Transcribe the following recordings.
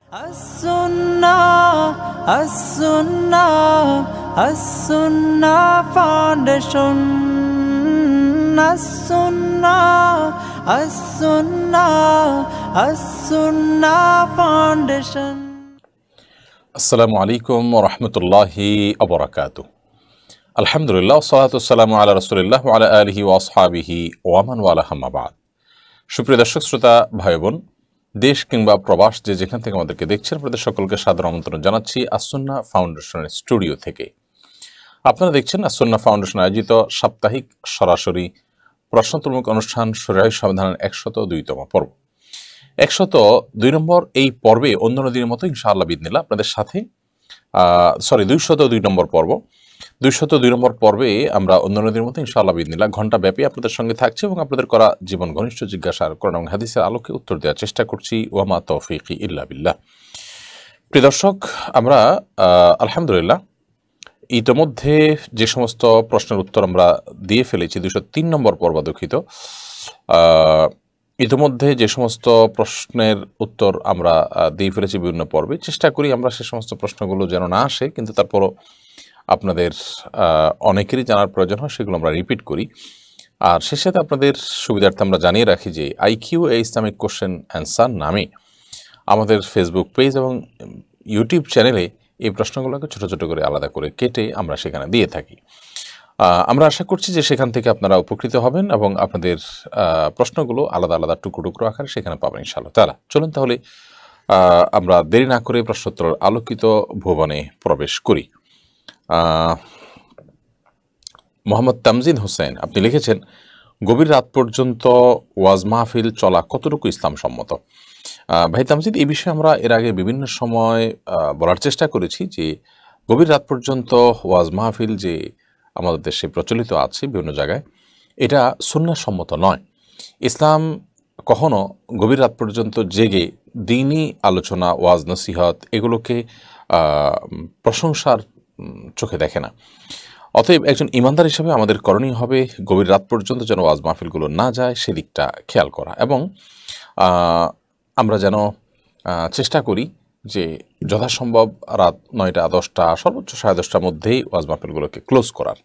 As-Sunnah Foundation. As-Sunnah Foundation. আসসালামু আলাইকুম ওয়া রাহমাতুল্লাহি ওয়া বারাকাতুহু। আলহামদুলিল্লাহ ওয়াসসালাতু ওয়াসসালামু আলা রাসূলিল্লাহ ওয়া আলা আলিহি ওয়া আসহাবিহি ওয়া মান ওয়ালা, আম্মা বাদ। সুপ্রিয় দর্শক শ্রোতা ভাই বোন, দেশ কিংবা প্রবাস যে যেখান থেকে আমাদেরকে দেখছেন, আপনাদের সকলকে সাদর আমন্ত্রণ জানাচ্ছি as-Sunnah ফাউন্ডেশনের স্টুডিও থেকে। আপনারা দেখছেন as-Sunnah ফাউন্ডেশন আয়োজিত সাপ্তাহিক সরাসরি প্রশ্নোত্তরমূলক অনুষ্ঠান শরীয়হ সমাধানের 102তম পর্ব। 102 নম্বর এই পর্বে অন্য দিনের মতো ইনশাআল্লাহ বিদিনিল্লাহ আপনাদের সাথে 202 নম্বর পর্ব। 202 নম্বর পর্বে আমরা অন্য দিনের মতো ইনশাআল্লাহ বিদিনিল্লাহ ঘণ্টা ব্যাপী আপনাদের সঙ্গে থাকছি এবং আপনাদের করা জীবন ঘনিষ্ঠ জিজ্ঞাসার কোরআন এবং হাদিসের আলোকে উত্তর দেওয়ার চেষ্টা করছি। ওয়া মা তৌফিকি ইল্লা বিল্লাহ। প্রিয় দর্শক, আমরা আলহামদুলিল্লাহ ইতোমধ্যে যে সমস্ত প্রশ্নের উত্তর আমরা দিয়ে ফেলেছি, 203 নম্বর পর্ব দুঃখিত, ইতিমধ্যে যে সমস্ত প্রশ্নের উত্তর আমরা দিয়ে ফেলেছি বিভিন্ন পর্বে, চেষ্টা করি আমরা সে সমস্ত প্রশ্নগুলো যেন না আসে, কিন্তু তারপরও আপনাদের অনেকেরই জানার প্রয়োজন হয়, সেগুলো আমরা রিপিট করি। আর সে সাথে আপনাদের সুবিধার্থে আমরা জানিয়ে রাখি যে IQ এ ইসলামিক কোশ্চেন অ্যান্সার নামে আমাদের ফেসবুক পেজ এবং ইউটিউব চ্যানেলে এই প্রশ্নগুলোকে ছোট ছোট করে আলাদা করে কেটে আমরা সেখানে দিয়ে থাকি। আমরা আশা করছি যে সেখান থেকে আপনারা উপকৃত হবেন এবং আপনাদের প্রশ্নগুলো আলাদা আলাদা টুকরো টুকরো আকারে সেখানে পাবেন ইনশাআল্লাহ তাআলা। চলুন তাহলে আমরা দেরি না করে প্রশ্নোত্তর আলোকিত ভুবনে প্রবেশ করি। মোহাম্মদ তামজিদ হোসেন আপনি লিখেছেন, গভীর রাত পর্যন্ত ওয়াজ মাহফিল চলা কতটুকু ইসলাম সম্মত? ভাই তামজিদ, এই বিষয়ে আমরা এর আগে বিভিন্ন সময় বলার চেষ্টা করেছি যে গভীর রাত পর্যন্ত ওয়াজ মাহফিল যে আমাদের দেশে প্রচলিত আছে বিভিন্ন জায়গায়, এটা সুন্নাহ সম্মত নয়। ইসলাম কখনো গভীর রাত পর্যন্ত জেগে দ্বীনি আলোচনা, ওয়াজ নসিহত এগুলোকে প্রশংসার চোখে দেখে না। অতএব একজন ইমানদার হিসেবে আমাদের করণীয় হবে গভীর রাত পর্যন্ত যেন ওয়াজ মাহফিলগুলো না যায় সেদিকটা খেয়াল করা, এবং আমরা যেন চেষ্টা করি যে যথাসম্ভব রাত 9টা 10টা সর্বোচ্চ 10:30টার মধ্যেই ওয়াজ মাহফিলগুলোকে ক্লোজ করার।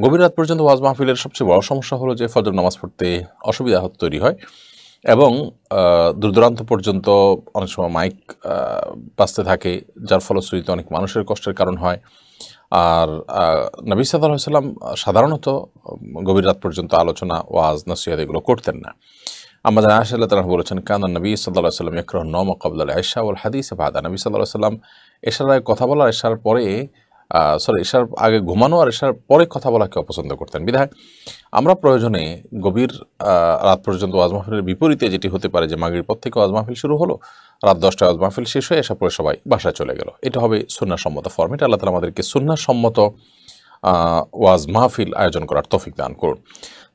গভীর রাত পর্যন্ত ওয়াজ মাহফিলের সবচেয়ে বড় সমস্যা হলো যে ফজর নামাজ পড়তে অসুবিধা তৈরি হয় এবং দূর দূরান্ত পর্যন্ত অনেক সময় মাইক বাজতে থাকে, যার ফলশ্রুতিতে অনেক মানুষের কষ্টের কারণ হয়। আর নবী সাল্লাল্লাহু আলাইহি ওয়াসাল্লাম সাধারণত গভীর রাত পর্যন্ত আলোচনা, ওয়াজ নসিহত এগুলো করতেন না। আমাদের আয়েশা রাদিয়াল্লাহু তাআলা বলেছেন, কানা নবী সাল্লাল্লাহু আলাইহি ওয়াসাল্লাম ইয়াকরাহু আন-নাওমা ক্বাবলা আল-ইশা ওয়াল হাদিস বা'দা। নবী সাল্লাল্লাহু আলাইহি ওয়াসাল্লাম এশার আগে কথা বলা, এশার পরে এশার আগে ঘুমানো আর এশার পরে কথা বলাকে অপছন্দ করতেন। বিধায় আমরা প্রয়োজনে গভীর রাত পর্যন্ত ওয়াজ মাহফিলের বিপরীতে যেটি হতে পারে যে মাগরিবের পর থেকে ওয়াজ মাহফিল শুরু হলো, রাত 10টায় ওয়াজ মাহফিল শেষ হয়ে এশার পরে সবাই বাসায় চলে গেল, এটা হবে সুন্নাহ সম্মত ফরম্যাট। আল্লাহ তাআলা আমাদেরকে সুন্নাহ সম্মত ওয়াজ মাহফিল আয়োজন করার তৌফিক দান করুন।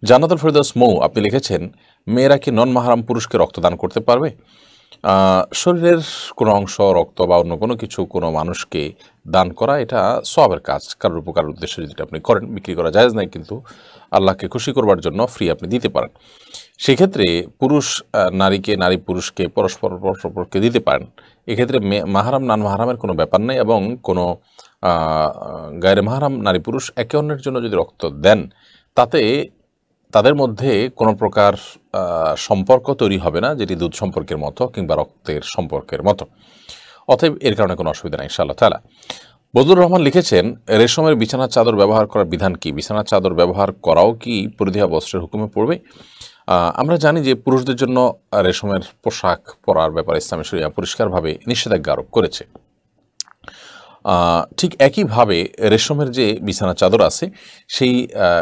জান্নাতুল ফেরদৌস মৌ আপনি লিখেছেন, মেয়েরা কি নন মাহরাম পুরুষকে রক্তদান করতে পারবে? শরীরের কোনো অংশ, রক্ত বা অন্য কোনো কিছু কোনো মানুষকে দান করা এটা সওয়াবের কাজ। কারোর উপকারের উদ্দেশ্যে যদি আপনি করেন, বিক্রি করা জায়েজ নাই, কিন্তু আল্লাহকে খুশি করবার জন্য ফ্রি আপনি দিতে পারেন। সেক্ষেত্রে পুরুষ নারীকে, নারী পুরুষকে পরস্পরকে দিতে পারেন। এক্ষেত্রে মাহরাম নান মাহরামের কোনো ব্যাপার নেই, এবং কোনো গায়রে মাহরাম নারী পুরুষ একে অন্যের জন্য যদি রক্ত দেন, তাতে তাদের মধ্যে কোনো প্রকার সম্পর্ক তৈরি হবে না, যেটি দুধ সম্পর্কের মতো কিংবা রক্তের সম্পর্কের মতো। অতএব এর কারণে কোনো অসুবিধা নেই ইনশাআল্লাহ তাআলা। বদরুর রহমান লিখেছেন, রেশমের বিছানার চাদর ব্যবহার করার বিধান কি? বিছানার চাদর ব্যবহার করাও কি পরিধেয় বস্ত্রের হুকুমে পড়বে? আমরা জানি যে পুরুষদের জন্য রেশমের পোশাক পরার ব্যাপারে ইসলামী শরিয়া পরিষ্কারভাবে নিষেধাজ্ঞা আরোপ করেছে। ঠিক একইভাবে রেশমের যে বিছানার চাদর আছে, সেই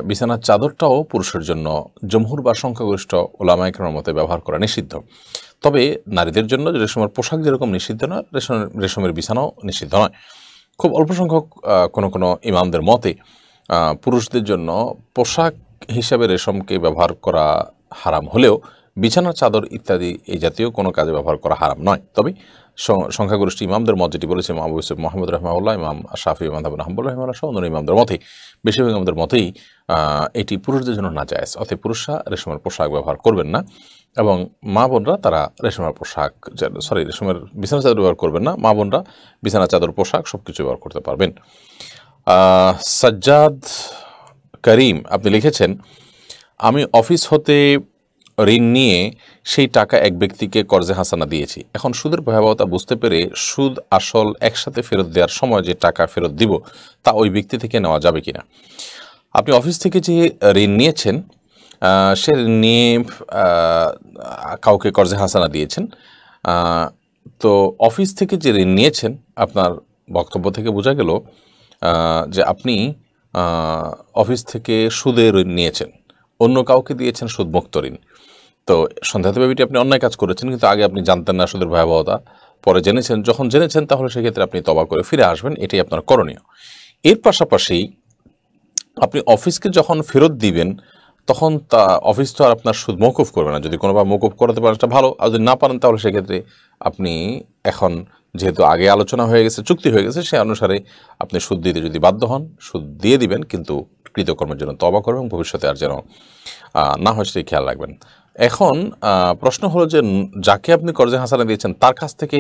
বিছানার চাদরটাও পুরুষের জন্য জমহুর বা সংখ্যাগরিষ্ঠ ওলামায়ে কেরামের মতে ব্যবহার করা নিষিদ্ধ। তবে নারীদের জন্য রেশমের পোশাক যেরকম নিষিদ্ধ নয়, রেশমের বিছানাও নিষিদ্ধ নয়। খুব অল্প সংখ্যক কোনো ইমামদের মতে পুরুষদের জন্য পোশাক হিসাবে রেশমকে ব্যবহার করা হারাম হলেও বিছানার চাদর ইত্যাদি এই জাতীয় কোনো কাজে ব্যবহার করা হারাম নয়। তবে সংখ্যাগরিষ্ঠ ইমামদের মত যেটি বলেছে ইমাম আবু ইউসুফ মোহাম্মদ রহমাউল্লাহ, ইমাম শাফি মাযহাব হাম্বল রহমাউল্লাহ সহ অন্য ইমামদের মতেই, বেশিরভাগ ইমামদের মতেই এটি পুরুষদের জন্য নাজায়েজ। অতএব পুরুষরা রেশমের পোশাক ব্যবহার করবেন না, এবং মা বোনরা তারা রেশমের পোশাক রেশমের বিছানা চাদর ব্যবহার করবেন না। মা বোনরা বিছানা চাদর পোশাক সব কিছু ব্যবহার করতে পারবেন। সাজ্জাদ করিম আপনি লিখেছেন, আমি অফিস হতে ঋণ নিয়ে সেই টাকা এক ব্যক্তিকে কর্জে হাসানা দিয়েছি। এখন সুদের ভয়াবহতা বুঝতে পেরে সুদ আসল একসাথে ফেরত দেওয়ার সময় যে টাকা ফেরত দিব তা ওই ব্যক্তি থেকে নেওয়া যাবে কিনা? আপনি অফিস থেকে যে ঋণ নিয়েছেন সে ঋণ নিয়ে কাউকে কর্জে হাসানা দিয়েছেন, তো অফিস থেকে যে ঋণ নিয়েছেন আপনার বক্তব্য থেকে বোঝা গেল যে আপনি অফিস থেকে সুদে ঋণ নিয়েছেন, অন্য কাউকে দিয়েছেন সুদমুক্ত ঋণ। তো সন্দেহাতীতভাবে আপনি অন্যায় কাজ করেছেন, কিন্তু আগে আপনি জানতেন না সুদের ভয়াবহতা, পরে জেনেছেন। যখন জেনেছেন তাহলে সেক্ষেত্রে আপনি তওবা করে ফিরে আসবেন, এটাই আপনার করণীয়। এর পাশাপাশি আপনি অফিসকে যখন ফেরত দিবেন তখন তা অফিস তো আর আপনার সুদ মওকুফ করবে না। যদি কোনোভাবে মওকুফ করাতে পারেন সেটা ভালো, আর যদি না পারেন তাহলে সেক্ষেত্রে আপনি এখন যেহেতু আগে আলোচনা হয়ে গেছে, চুক্তি হয়ে গেছে, সে অনুসারে আপনি সুদ দিতে যদি বাধ্য হন সুদ দিয়ে দিবেন, কিন্তু কৃতকর্মের জন্য তওবা করবেন, ভবিষ্যতে আর যেন না হয় সেটি খেয়াল রাখবেন। এখন প্রশ্ন হলো যে যাকে আপনি কর্জে হাসানা দিয়েছেন তার কাছ থেকে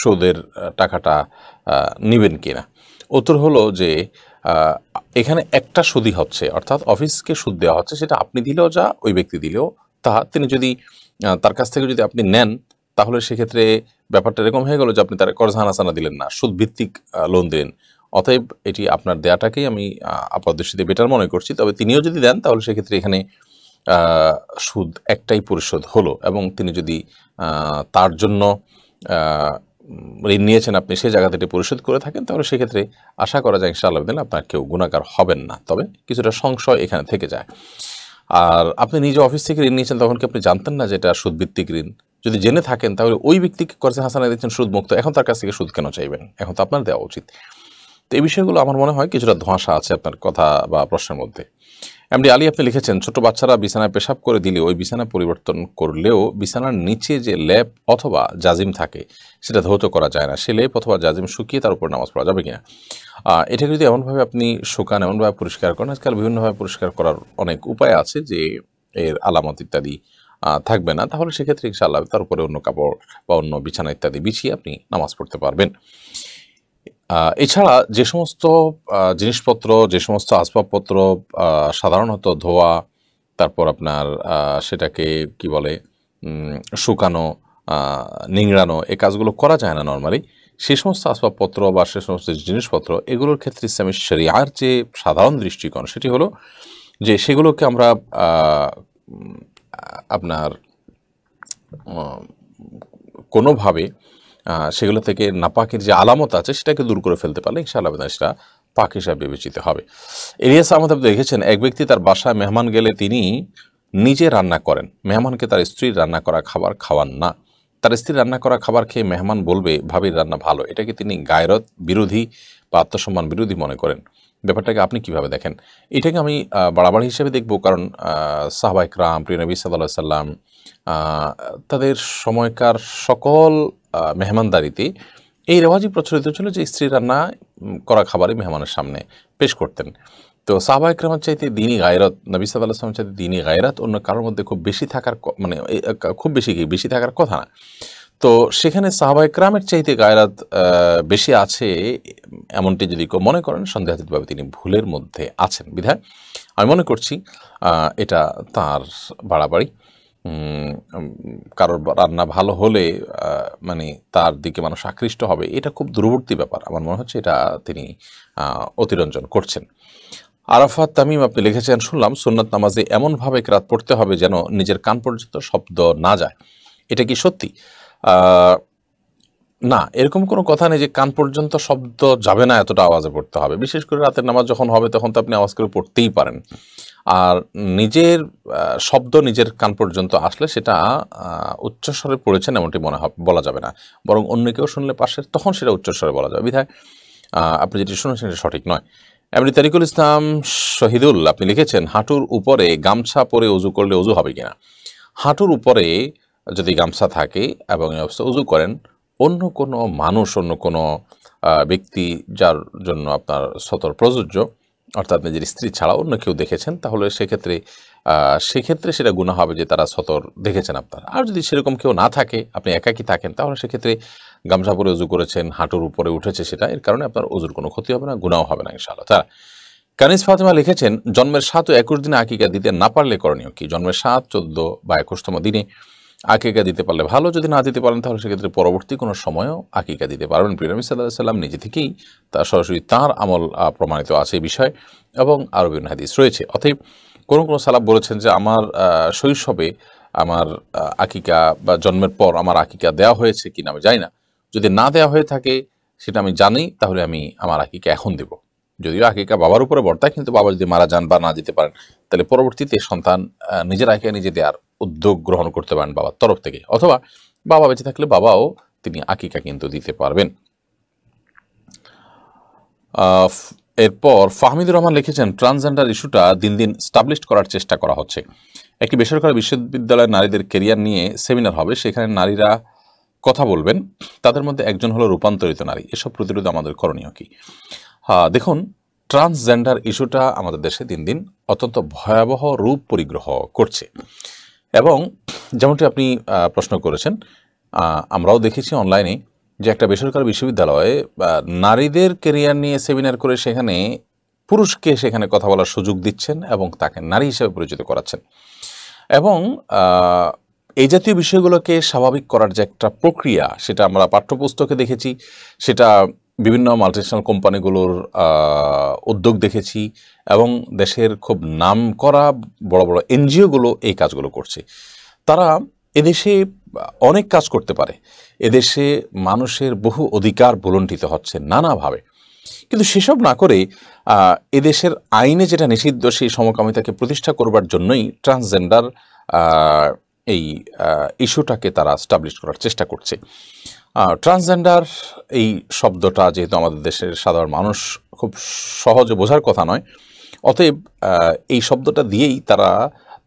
সুদের টাকাটা নেবেন কিনা? উত্তর হলো যে এখানে একটা সুদই হচ্ছে, অর্থাৎ অফিসকে সুদ দেওয়া হচ্ছে, সেটা আপনি দিলেও যা ওই ব্যক্তি দিলেও তা। তিনি যদি তার কাছ থেকে যদি আপনি নেন তাহলে সেক্ষেত্রে ব্যাপারটা এরকম হয়ে গেল যে আপনি তার কর্জে হাসানা দিলেন না, সুদ ভিত্তিক লোন দিলেন। অতএব এটি আপনার দেয়াটাকেই আমি আপাতদৃষ্টিতে বেটার মনে করছি। তবে তিনিও যদি দেন তাহলে সেক্ষেত্রে এখানে সুদ একটাই পরিশোধ হলো, এবং তিনি যদি তার জন্য ঋণ নিয়েছেন আপনি সেই জায়গা থেকে পরিশোধ করে থাকেন তাহলে সেক্ষেত্রে আশা করা যায় ইনশাআল্লাহ দিন আপনার কেউ গুনাহগার হবেন না। তবে কিছুটা সংশয় এখানে থেকে যায়। আর আপনি নিজে অফিস থেকে ঋণ নিয়েছেন তখন কি আপনি জানতেন না যে এটা সুদভিত্তিক ঋণ? যদি জেনে থাকেন তাহলে ওই ব্যক্তিকে কর্জে হাসানা দিচ্ছেন সুদমুক্ত, এখন তার কাছ থেকে সুদ কেন চাইবেন? এখন তো আপনার দেওয়া উচিত। তো এই বিষয়গুলো আমার মনে হয় কিছুটা ধোঁয়াশা আছে আপনার কথা বা প্রশ্নের মধ্যে। এমডি আলী আপনি লিখেছেন, ছোট বাচ্চারা বিছানায় পেশাব করে দিলে ওই বিছানা পরিবর্তন করলেও বিছানার নিচে যে লেপ অথবা জাজিম থাকে সেটা ধৌত করা যায় না। সে লেপ অথবা জাজিম শুকিয়ে তার উপর নামাজ পড়া যাবে কিনা? এটাকে যদি এমনভাবে আপনি শুকান, এমনভাবে পরিষ্কার করেন, আজকাল বিভিন্নভাবে পরিষ্কার করার অনেক উপায় আছে যে এর আলামত ইত্যাদি থাকবে না, তাহলে সেক্ষেত্রে ইনশাআল্লাহ তার উপরে অন্য কাপড় বা অন্য বিছানা ইত্যাদি বিছিয়ে আপনি নামাজ পড়তে পারবেন। এছাড়া যে সমস্ত জিনিসপত্র, যে সমস্ত আসবাবপত্র সাধারণত ধোয়া, তারপর আপনার সেটাকে কি বলে শুকানো, নিংড়ানো, এই কাজগুলো করা যায় না নর্মালি, সেই সমস্ত আসবাবপত্র বা সে সমস্ত জিনিসপত্র, এগুলোর ক্ষেত্রে ইসলামী শরিয়ার যে সাধারণ দৃষ্টিকোণ সেটি হলো যে সেগুলোকে আমরা আপনার কোনোভাবে সেগুলো থেকে নাপাকের যে আলামত আছে সেটাকে দূর করে ফেলতে পারলে ইনশাআল্লাহ সেটা পাক হিসাবে বিবেচিত হবে। ইলিয়াস আহমদ আপনি দেখেছেন, এক ব্যক্তি তার বাসায় মেহমান গেলে তিনি নিজে রান্না করেন, মেহমানকে তার স্ত্রীর রান্না করা খাবার খাওয়ান না। তার স্ত্রীর রান্না করা খাবার খেয়ে মেহমান বলবে ভাবির রান্না ভালো, এটাকে তিনি গায়রত বিরোধী বা আত্মসম্মান বিরোধী মনে করেন। ব্যাপারটাকে আপনি কিভাবে দেখেন? এটাকে আমি বাড়াবাড়ি হিসেবে দেখব, কারণ সাহাবা ইকরাম, প্রিয় নবী সাল্লাল্লাহু আলাইহি সাল্লাম তাদের সময়কার সকল মেহমানদারিতে এই রেওয়াজই প্রচলিত ছিল যে স্ত্রী রান্না করা খাবারই মেহমানের সামনে পেশ করতেন। তো সাহাবা ইকরামের চাইতে দিনী গায়রত, নবী সাল্লাল্লাহু আলাইহি ওয়াসাল্লামের চাইতে দিনী গায়রত অন্য কারোর মধ্যে খুব বেশি থাকার খুব বেশি থাকার কথা না। তো সেখানে সাহাবা ইকরামের চাইতে গায়রত বেশি আছে এমনটি যদি কেউ মনে করেন, সন্দেহাতীতভাবে তিনি ভুলের মধ্যে আছেন। বিধায় আমি মনে করছি এটা তার বাড়াবাড়ি। কারোর রান্না ভালো হলে মানে তার দিকে মানুষ আকৃষ্ট হবে, এটা খুব দূরবর্তী ব্যাপার। আমার মনে হচ্ছে এটা তিনি অতিরঞ্জন করছেন। আরাফাত তামিম আপনি লিখেছেন, শুনলাম সুন্নাত নামাজে এমনভাবে কিরাত পড়তে হবে যেন নিজের কান পর্যন্ত শব্দ না যায়, এটা কি সত্যি? না, এরকম কোনো কথা নেই যে কান পর্যন্ত শব্দ যাবে না এতটা আওয়াজে পড়তে হবে। বিশেষ করে রাতের নামাজ যখন হবে তখন তো আপনি আওয়াজ করে পড়তেই পারেন। আর নিজের শব্দ নিজের কান পর্যন্ত আসলে সেটা উচ্চস্বরে পড়েছেন এমনটি বলা যাবে না, বরং অন্য কেউ শুনলে পাশের তখন সেটা উচ্চস্বরে বলা যাবে। বিধায় আপনি যেটি শুনেছেন সেটা সঠিক নয়। এমনি তারিকুল ইসলাম শহীদুল আপনি লিখেছেন, হাঁটুর উপরে গামছা পরে উজু করলে উজু হবে কিনা। হাঁটুর উপরে যদি গামছা থাকে এবং এই অবস্থা উজু করেন, অন্য কোনো মানুষ, অন্য কোনো ব্যক্তি যার জন্য আপনার সতর প্রযোজ্য, অর্থাৎ নিজের স্ত্রী ছাড়া অন্য কেউ দেখেছেন, তাহলে সেক্ষেত্রে সেটা গুনাহ হবে যে তারা সতর দেখেছেন আপনার। আর যদি সেরকম কেউ না থাকে, আপনি একাকী থাকেন, তাহলে সেক্ষেত্রে গামছা পরে উজু করেছেন, হাঁটুর উপরে উঠেছে সেটা, এর কারণে আপনার উজুর কোনো ক্ষতি হবে না, গুনাহ হবে না ইনশাআল্লাহ। তারা কানিজ ফাতেমা লিখেছেন, জন্মের 7 ও 21 দিনে আকিকা দিতে না পারলে করণীয় কি। জন্মের 7, 14 বা 21তম দিনে আকিকা দিতে পারলে ভালো, যদি না দিতে পারেন তাহলে সেক্ষেত্রে পরবর্তী কোনো সময়ও আকিকা দিতে পারবেন। প্রিয় নবী সাল্লাল্লাহু আলাইহি ওয়াসাল্লাম নিজে থেকেই সরাসরি তাঁর আমল প্রমাণিত আছে এই বিষয়ে, এবং আরও বিভিন্ন হাদিস রয়েছে। অতএব কোনো সালাফ বলেছেন যে আমার শৈশবে আমার আকিকা বা জন্মের পর আমার আকিকা দেওয়া হয়েছে কিনা আমি জানি না, যদি না দেওয়া হয়ে থাকে সেটা আমি জানি, তাহলে আমি আমার আকিকা এখন দেব। যদিও আকিকা বাবার উপরে বর্তায়, কিন্তু বাবা যদি মারা যান বা না দিতে পারেন, তাহলে পরবর্তীতে সন্তান নিজের আকিকা নিজে দেওয়ার উদ্যোগ গ্রহণ করতে পারেন বাবার তরফ থেকে, অথবা বাবা বেঁচে থাকলে বাবাও তিনি আকিকা কিন্তু দিতে পারবেন। এরপর ফাহমিদুর রহমান লিখেছেন, ট্রান্সজেন্ডার ইস্যুটা দিন দিন স্টাবলিশ করার চেষ্টা করা হচ্ছে। একটি বেসরকারি বিশ্ববিদ্যালয়ে নারীদের কেরিয়ার নিয়ে সেমিনার হবে, সেখানে নারীরা কথা বলবেন, তাদের মধ্যে একজন হলো রূপান্তরিত নারী। এসব প্রতিরোধ আমাদের করণীয় কি। দেখুন, ট্রান্সজেন্ডার ইস্যুটা আমাদের দেশে দিন দিন অত্যন্ত ভয়াবহ রূপ পরিগ্রহ করছে, এবং যেমনটি আপনি প্রশ্ন করেছেন, আমরাও দেখেছি অনলাইনে যে একটা বেসরকারি বিশ্ববিদ্যালয়ে নারীদের কেরিয়ার নিয়ে সেমিনার করে সেখানে পুরুষকে সেখানে কথা বলার সুযোগ দিচ্ছেন এবং তাকে নারী হিসেবে পরিচিত করাচ্ছেন। এবং এই জাতীয় বিষয়গুলোকে স্বাভাবিক করার যে একটা প্রক্রিয়া, সেটা আমরা পাঠ্যপুস্তকে দেখেছি, সেটা বিভিন্ন মাল্টিন্যাশনাল কোম্পানিগুলোর উদ্যোগ দেখেছি, এবং দেশের খুব নাম করা বড় বড় এনজিওগুলো এই কাজগুলো করছে। তারা এদেশে অনেক কাজ করতে পারে, এদেশে মানুষের বহু অধিকার ভুলণ্ঠিত হচ্ছে নানাভাবে, কিন্তু সেসব না করে এদেশের আইনে যেটা নিষিদ্ধ সেই সমকামিতাকে প্রতিষ্ঠা করবার জন্যই ট্রান্সজেন্ডার এই ইস্যুটাকে তারা স্টাবলিশ করার চেষ্টা করছে। ট্রান্সজেন্ডার এই শব্দটা যেহেতু আমাদের দেশের সাধারণ মানুষ খুব সহজে বোঝার কথা নয়, অতএব এই শব্দটা দিয়েই তারা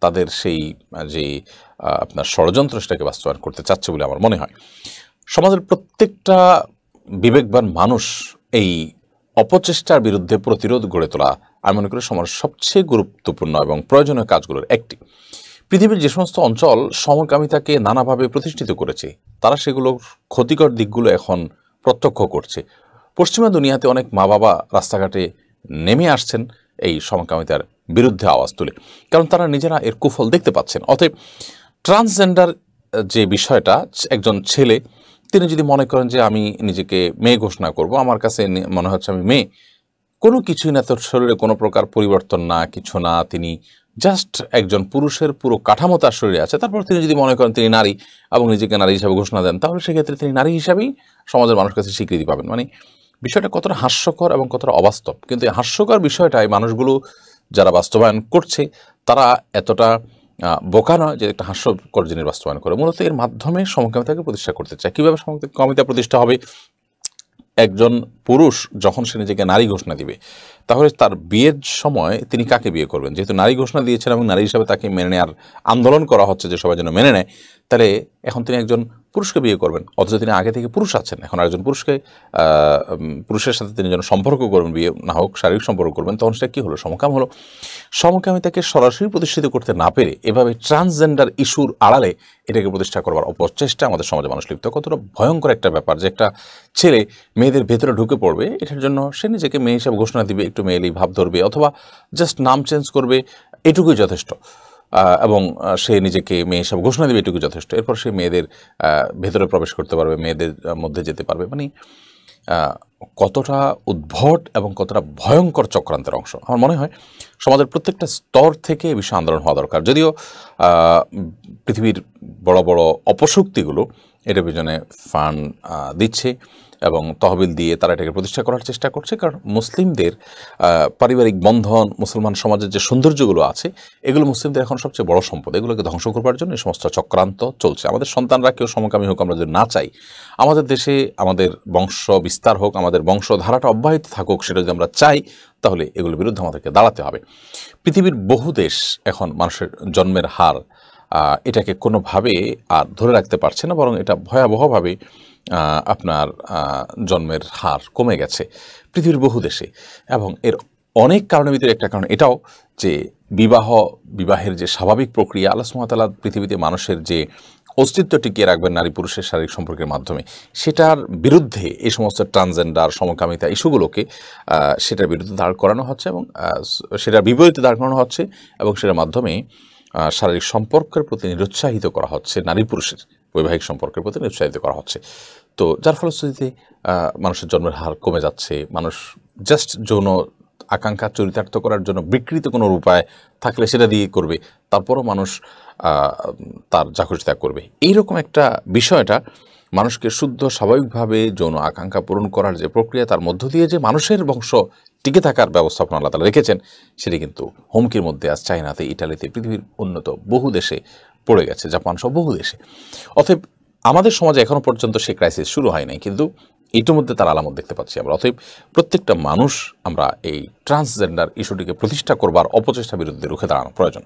তাদের সেই যে আপনার ষড়যন্ত্র সেটাকে বাস্তবায়ন করতে চাচ্ছে বলে আমার মনে হয়। সমাজের প্রত্যেকটা বিবেকবান মানুষ এই অপচেষ্টার বিরুদ্ধে প্রতিরোধ গড়ে তোলা আমি মনে করি সমাজের সবচেয়ে গুরুত্বপূর্ণ এবং প্রয়োজনীয় কাজগুলোর একটি। পৃথিবীর যে সমস্ত অঞ্চল সমকামিতাকে নানাভাবে প্রতিষ্ঠিত করেছে, তারা সেগুলোর ক্ষতিকর দিকগুলো এখন প্রত্যক্ষ করছে। পশ্চিমা দুনিয়াতে অনেক মা বাবা রাস্তাঘাটে নেমে আসছেন এই সমকামিতার বিরুদ্ধে আওয়াজ তুলে, কারণ তারা নিজেরা এর কুফল দেখতে পাচ্ছেন। অতএব ট্রান্সজেন্ডার যে বিষয়টা, একজন ছেলে তিনি যদি মনে করেন যে আমি নিজেকে মেয়ে ঘোষণা করব, আমার কাছে মনে হচ্ছে আমি মেয়ে, কোনো কিছুই না, তোর শরীরে কোনো প্রকার পরিবর্তন না, কিছু না, তিনি জাস্ট একজন পুরুষের পুরো কাঠামো তার শরীরে আছে, তারপর তিনি যদি মনে করেন তিনি নারী এবং নিজেকে নারী হিসাবে ঘোষণা দেন, তাহলে সেক্ষেত্রে তিনি নারী হিসাবেই সমাজের মানুষের কাছে স্বীকৃতি পাবেন। মানে বিষয়টা কতটা হাস্যকর এবং কতটা অবাস্তব, কিন্তু এই হাস্যকর বিষয়টাই মানুষগুলো যারা বাস্তবায়ন করছে তারা এতটা বোকা নয় যে একটা হাস্যকর জিনিস বাস্তবায়ন করে। মূলত এর মাধ্যমে সমকামিতাকে প্রতিষ্ঠা করতে চায়। কীভাবে সমকামিতা প্রতিষ্ঠা হবে? একজন পুরুষ যখন সে নিজেকে নারী ঘোষণা দিবে, তাহলে তার বিয়ের সময় তিনি কাকে বিয়ে করবেন? যেহেতু নারী ঘোষণা দিয়েছেন এবং নারী হিসাবে তাকে মেনে নেওয়ার আন্দোলন করা হচ্ছে যে সবাই যেন মেনে নেয়, তাহলে এখন তিনি একজন পুরুষকে বিয়ে করবেন, অথচ তিনি আগে থেকে পুরুষ আছেন। এখন একজন পুরুষের সাথে তিনি যেন সম্পর্ক করবেন, বিয়ে না হোক শারীরিক সম্পর্ক করবেন, তখন সেটা কী হলো? সমকাম হলো। সমকামিতাকে সরাসরি প্রতিষ্ঠিত করতে না পেরে এভাবে ট্রান্সজেন্ডার ইস্যুর আড়ালে এটাকে প্রতিষ্ঠা করবার অপচেষ্টা আমাদের সমাজে মানুষ লিপ্ত। কতটা ভয়ঙ্কর একটা ব্যাপার যে একটা ছেলে মেয়েদের ভেতরে ঢুকে পড়বে, এটার জন্য সে নিজেকে মেয়ে হিসাবে ঘোষণা দিবে, একটু মেয়েলি ভাব ধরবে, অথবা জাস্ট নাম চেঞ্জ করবে, এটুকুই যথেষ্ট, এবং সে নিজেকে মেয়ে হিসাবে ঘোষণা দেবে, এটুকু যথেষ্ট। এরপর সে মেয়েদের ভেতরে প্রবেশ করতে পারবে, মেয়েদের মধ্যে যেতে পারবে। মানে কতটা উদ্ভট এবং কতটা ভয়ঙ্কর চক্রান্তের অংশ। আমার মনে হয় সমাজের প্রত্যেকটা স্তর থেকে এই বিষয়ে আন্দোলন হওয়া দরকার। যদিও পৃথিবীর বড় বড় অপশক্তিগুলো এটার পিছনে ফান্ড দিচ্ছে এবং তহবিল দিয়ে তারা এটাকে প্রতিষ্ঠা করার চেষ্টা করছে, কারণ মুসলিমদের পারিবারিক বন্ধন, মুসলমান সমাজের যে সৌন্দর্যগুলো আছে, এগুলো মুসলিমদের এখন সবচেয়ে বড় সম্পদ। এগুলোকে ধ্বংস করবার জন্য এই সমস্ত চক্রান্ত চলছে। আমাদের সন্তানরা কেউ সমকামী হোক আমরা যদি না চাই, আমাদের দেশে আমাদের বংশ বিস্তার হোক, আমাদের আমাদের বংশধারাটা অব্যাহত থাকুক, সেটা যদি আমরা চাই, তাহলে এগুলোর বিরুদ্ধে আমাদেরকে দাঁড়াতে হবে। পৃথিবীর বহু দেশ এখন মানুষের জন্মের হার এটাকে কোনোভাবে আর ধরে রাখতে পারছে না, বরং এটা ভয়াবহভাবে আপনার জন্মের হার কমে গেছে পৃথিবীর বহু দেশে। এবং এর অনেক কারণের ভিতরে একটা কারণ এটাও যে বিবাহের যে স্বাভাবিক প্রক্রিয়া, আল্লাহ সুবহানাহু ওয়া তাআলা পৃথিবীতে মানুষের যে অস্তিত্ব টিকিয়ে রাখবেন নারী পুরুষের শারীরিক সম্পর্কের মাধ্যমে, সেটার বিরুদ্ধে এই সমস্ত ট্রান্সজেন্ডার সমকামিতা ইস্যুগুলোকে সেটার বিরুদ্ধে দাঁড় করানো হচ্ছে এবং সেটার বিপরীতে দাঁড় করানো হচ্ছে এবং সেটার মাধ্যমে শারীরিক সম্পর্কের প্রতি নিরুৎসাহিত করা হচ্ছে, নারী পুরুষের বৈবাহিক সম্পর্কের প্রতি নিরুৎসাহিত করা হচ্ছে। তো যার ফলশ্রুতিতে মানুষের জন্মের হার কমে যাচ্ছে। মানুষ জাস্ট যৌন আকাঙ্ক্ষা চরিতার্থ করার জন্য বিকৃত কোনো উপায় থাকলে সেটা দিয়ে করবে, তারপরও মানুষ তার চাকরি ত্যাগ করবে। এইরকম একটা বিষয়টা মানুষকে শুদ্ধ স্বাভাবিকভাবে যৌন আকাঙ্ক্ষা পূরণ করার যে প্রক্রিয়া, তার মধ্য দিয়ে যে মানুষের বংশ টিকে থাকার ব্যবস্থাপনা আল্লাহ তাআলা রেখেছেন, সেটি কিন্তু হুমকির মধ্যে আজ চায়নাতে, ইটালিতে, পৃথিবীর উন্নত বহু দেশে পড়ে গেছে, জাপান সহ বহু দেশে। অতএব আমাদের সমাজে এখনও পর্যন্ত সেই ক্রাইসিস শুরু হয় নাই, কিন্তু ইতিমধ্যে তার আলামত দেখতে পাচ্ছি আমরা। অতএব প্রত্যেকটা মানুষ আমরা এই ট্রান্সজেন্ডার ইস্যুটিকে প্রতিষ্ঠা করবার অপচেষ্টার বিরুদ্ধে রুখে দাঁড়ানো প্রয়োজন।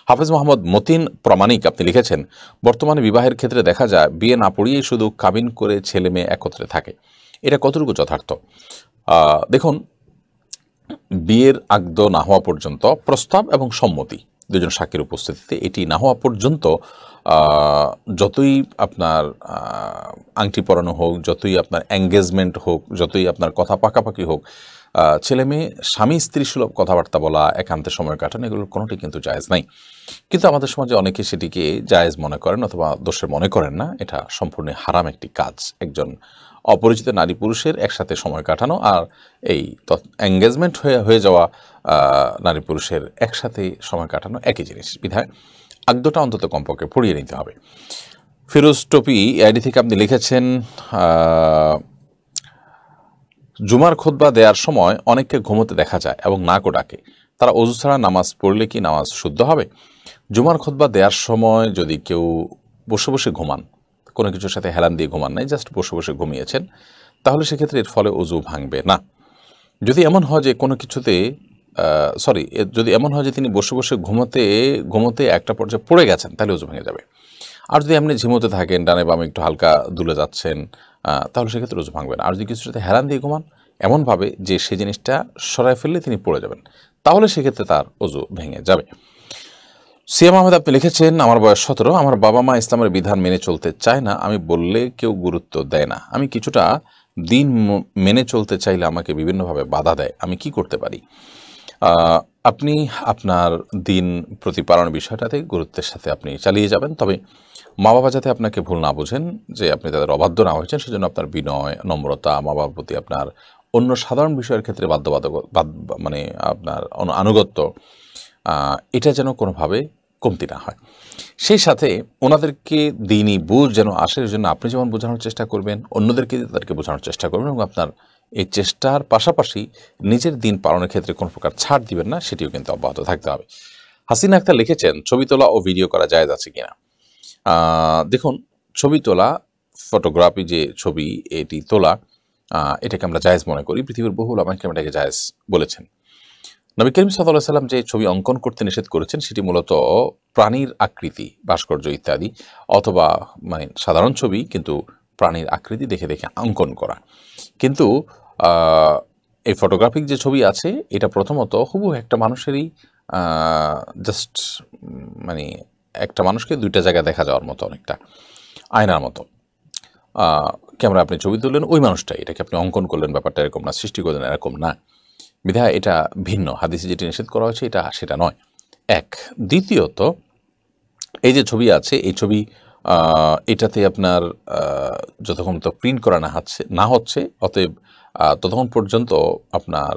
হাফেজ মোহাম্মদ মতিন প্রামাণিক আপনি লিখেছেন, বর্তমানে বিবাহের ক্ষেত্রে দেখা যায় বিয়ে না পড়িয়েই শুধু কাবিন করে ছেলে মেয়ে একত্রে থাকে। এটা কতটুকু যথার্থ? দেখুন, বিয়ের আকদ না হওয়া পর্যন্ত প্রস্তাব এবং সম্মতি দুজন সাক্ষীর উপস্থিতিতে এটি না হওয়া পর্যন্ত যতই আপনার আংটি পরানো হোক, যতই আপনার এঙ্গেজমেন্ট হোক, যতই আপনার কথা পাকাপাকি হোক, ছেলে মেয়ে স্বামী স্ত্রী সুলভ কথাবার্তা বলা, একান্তে সময় কাটানো, এগুলোর কোনোটি কিন্তু জায়েজ নাই। কিন্তু আমাদের সমাজে অনেকে সেটিকে জায়েজ মনে করেন অথবা দোষের মনে করেন না। এটা সম্পূর্ণ হারাম একটি কাজ। একজন অপরিচিত নারী পুরুষের একসাথে সময় কাটানো আর এই এঙ্গেজমেন্ট হয়ে যাওয়া নারী পুরুষের একসাথে সময় কাটানো একই জিনিস। বিধায় আকদটা অন্তত কমপক্ষে পড়িয়ে নিতে হবে। ফিরোজ টপি আইডি থেকে আপনি লিখেছেন, জুমার খুতবা দেওয়ার সময় অনেককে ঘুমোতে দেখা যায় এবং নাকও ডাকে। তারা ওযু ছাড়া নামাজ পড়লে কি নামাজ শুদ্ধ হবে? জুমার খুতবা দেওয়ার সময় যদি কেউ বসে বসে ঘুমান, কোনো কিছুর সাথে হেলান দিয়ে ঘুমান নাই, জাস্ট বসে বসে ঘুমিয়েছেন, তাহলে সেক্ষেত্রে এর ফলে ওযু ভাঙবে না। যদি এমন হয় যে কোনো কিছুতে যদি এমন হয় যে তিনি বসে বসে ঘুমোতে একটা পর্যায়ে পড়ে গেছেন, তাহলে ওযু ভেঙে যাবে। আর যদি এমনি ঝিমোতে থাকেন, ডানে বামে একটু হালকা দুলে যাচ্ছেন, তাহলে সেক্ষেত্রে ওযু ভাঙবে না। আর যদি কিছুর সাথে হেলান দিয়ে ঘুমান এমনভাবে যে সেই জিনিসটা সরায় ফেললে তিনি পড়ে যাবেন, তাহলে সেক্ষেত্রে তার ওযু ভেঙে যাবে। সিয়াম আহমেদ আপনি লিখেছেন, আমার বয়স 17, আমার বাবা মা ইসলামের বিধান মেনে চলতে চায় না, আমি বললে কেউ গুরুত্ব দেয় না, আমি কিছুটা দিন মেনে চলতে চাইলে আমাকে বিভিন্নভাবে বাধা দেয়, আমি কি করতে পারি? আপনি আপনার দিন প্রতিপালনের বিষয়টাতে গুরুত্বের সাথে আপনি চালিয়ে যাবেন, তবে মা বাবা যাতে আপনাকে ভুল না বোঝেন যে আপনি তাদের অবাধ্য না হয়েছেন, সেজন্য আপনার বিনয়, নম্রতা, মা বাবার প্রতি আপনার অন্য সাধারণ বিষয়ের ক্ষেত্রে মানে আপনার আনুগত্য, এটা যেন কোনোভাবে কমতি না হয়। সেই সাথে ওনাদেরকে দিনই বুঝ যেন আসে, এর জন্য আপনি যেমন বোঝানোর চেষ্টা করবেন, অন্যদেরকে তাদেরকে বোঝানোর চেষ্টা করবেন এবং আপনার এই চেষ্টার পাশাপাশি নিজের দিন পালনের ক্ষেত্রে কোনো প্রকার ছাড় দিবেন না, সেটিও কিন্তু অব্যাহত থাকতে হবে। হাসিনা আক্তার লিখেছেন, ছবি তোলা ও ভিডিও করা জায়েজ আছে কিনা? দেখুন, ছবি তোলা, ফটোগ্রাফি যে ছবি এটি তোলা, এটাকে আমরা জায়েজ মনে করি। পৃথিবীর বহু উলামায়ে কেরাম এটাকে জায়েজ বলেছেন। নবী করিম সাল্লাল্লাহু আলাইহি ওয়াসাল্লাম যে ছবি অঙ্কন করতে নিষেধ করেছেন, সেটি মূলত প্রাণীর আকৃতি, ভাস্কর্য ইত্যাদি, অথবা মানে সাধারণ ছবি কিন্তু প্রাণীর আকৃতি দেখে দেখে অঙ্কন করা। কিন্তু এই ফটোগ্রাফিক যে ছবি আছে, এটা প্রথমত হুবহু একটা মানুষেরই জাস্ট মানে একটা মানুষকে দুইটা জায়গায় দেখা যাওয়ার মতো, অনেকটা আয়নার মতো। ক্যামেরা আপনি ছবি তুললেন, ওই মানুষটাই, এটাকে আপনি অঙ্কন করলেন, ব্যাপারটা এরকম না, সৃষ্টি করলেন এরকম না। বিধায় এটা ভিন্ন, হাদিসে যেটি নিষেধ করা হয়েছে এটা সেটা নয়। এক, দ্বিতীয়ত এই যে ছবি আছে, এই ছবি এটাতে আপনার যতক্ষণ তো প্রিন্ট করা না হচ্ছে, অতএব ততক্ষণ পর্যন্ত আপনার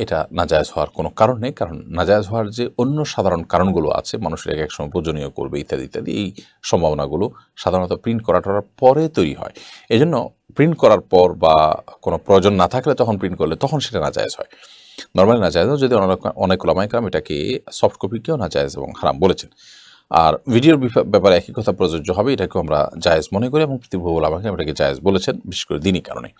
এটা নাজায়েজ হওয়ার কোনো কারণ নেই। কারণ নাজায়েজ হওয়ার যে অন্য সাধারণ কারণগুলো আছে, মানুষের এক সময় প্রয়োজনীয় করবে ইত্যাদি ইত্যাদি, এই সম্ভাবনাগুলো সাধারণত প্রিন্ট করার পরে তৈরি হয়। এজন্য প্রিন্ট করার পর বা কোনো প্রয়োজন না থাকলে তখন প্রিন্ট করলে তখন সেটা নাজায়েজ হয়। নর্মালি নাজায়েজ হয়, যদি অনেক উলামায়ে কেরাম এটাকে সফট কপিকেও নাজায়েজ এবং হারাম বলেছেন। আর ভিডিওর ব্যাপারে একই কথা প্রযোজ্য হবে, এটাকেও আমরা জায়েজ মনে করি এবং পৃথিবীর বহু উলামায়ে কেরাম এটাকে জায়েজ বলেছেন, বিশেষ করে দ্বীনি কারণে।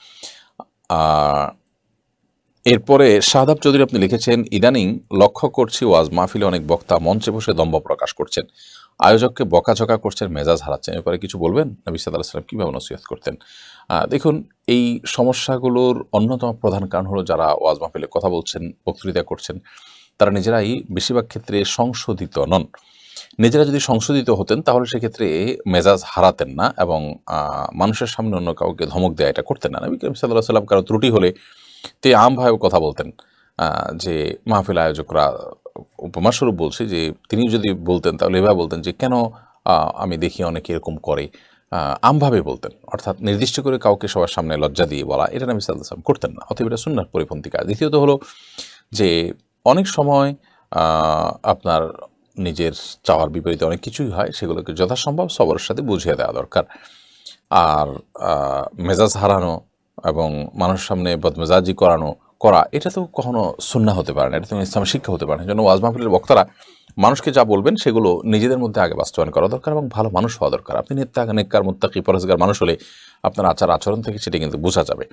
এরপরে শাহাদাব চৌধুরী আপনি লিখেছেন, ইদানিং লক্ষ্য করছি ওয়াজ মাহফিলে অনেক বক্তা মঞ্চে বসে দম্ভ প্রকাশ করছেন, আয়োজককে বকাঝকা করছেন, মেজাজ হারাচ্ছেন। এরপরে কিছু বলবেন? নবী সাল্লাল্লাহু আলাইহি ওয়াসাল্লাম কীভাবে নসিহত করতেন? দেখুন, এই সমস্যাগুলোর অন্যতম প্রধান কারণ হলো যারা ওয়াজ মাহফিলে কথা বলছেন, বক্তৃতা করছেন, তারা নিজেরাই বেশিরভাগ ক্ষেত্রে সংশোধিত নন। নিজেরা যদি সংশোধিত হতেন তাহলে সেক্ষেত্রে মেজাজ হারাতেন না এবং মানুষের সামনে অন্য কাউকে ধমক দেয়া এটা করতেন না। নবী করিম সাল্লাল্লাহু আলাইহি ওয়াসাল্লাম কারো ত্রুটি হলে তিনি আমভাবে কথা বলতেন। যে মাহফিল আয়োজকরা, উপমাস্বরূপ বলছি, যে তিনি যদি বলতেন তাহলে এভাবে বলতেন যে কেন আমি দেখি অনেকে এরকম করে, আমভাবে বলতেন। অর্থাৎ নির্দিষ্ট করে কাউকে সবার সামনে লজ্জা দিয়ে বলা, এটা নবী সাল্লাল্লাহু আলাইহি ওয়াসাল্লাম করতেন না। অতএব এটা সুন্নাহর পরিপন্থী কাজ। দ্বিতীয়ত হলো যে অনেক সময় আপনার নিজের চাওয়ার বিপরীতে অনেক কিছুই হয়, সেগুলোকে যথাসম্ভব সবরের সাথে বুঝিয়ে দেওয়া দরকার। আর মেজাজ হারানো এবং মানুষের সামনে বদমেজাজি করা এটা তো কখনো সুন্নাহ হতে পারে না, এটা তো ইসলামের শিক্ষা হতে পারে না। জন্য ওয়াজ মাহফিলের বক্তারা মানুষকে যা বলবেন সেগুলো নিজেদের মধ্যে আগে বাস্তবায়ন করা দরকার এবং ভালো মানুষ হওয়া দরকার। আপনি নেককার মুত্তাকি পরহেজগার মানুষ হলে আপনার আচার আচরণ থেকে সেটা কিন্তু বোঝা যাবে।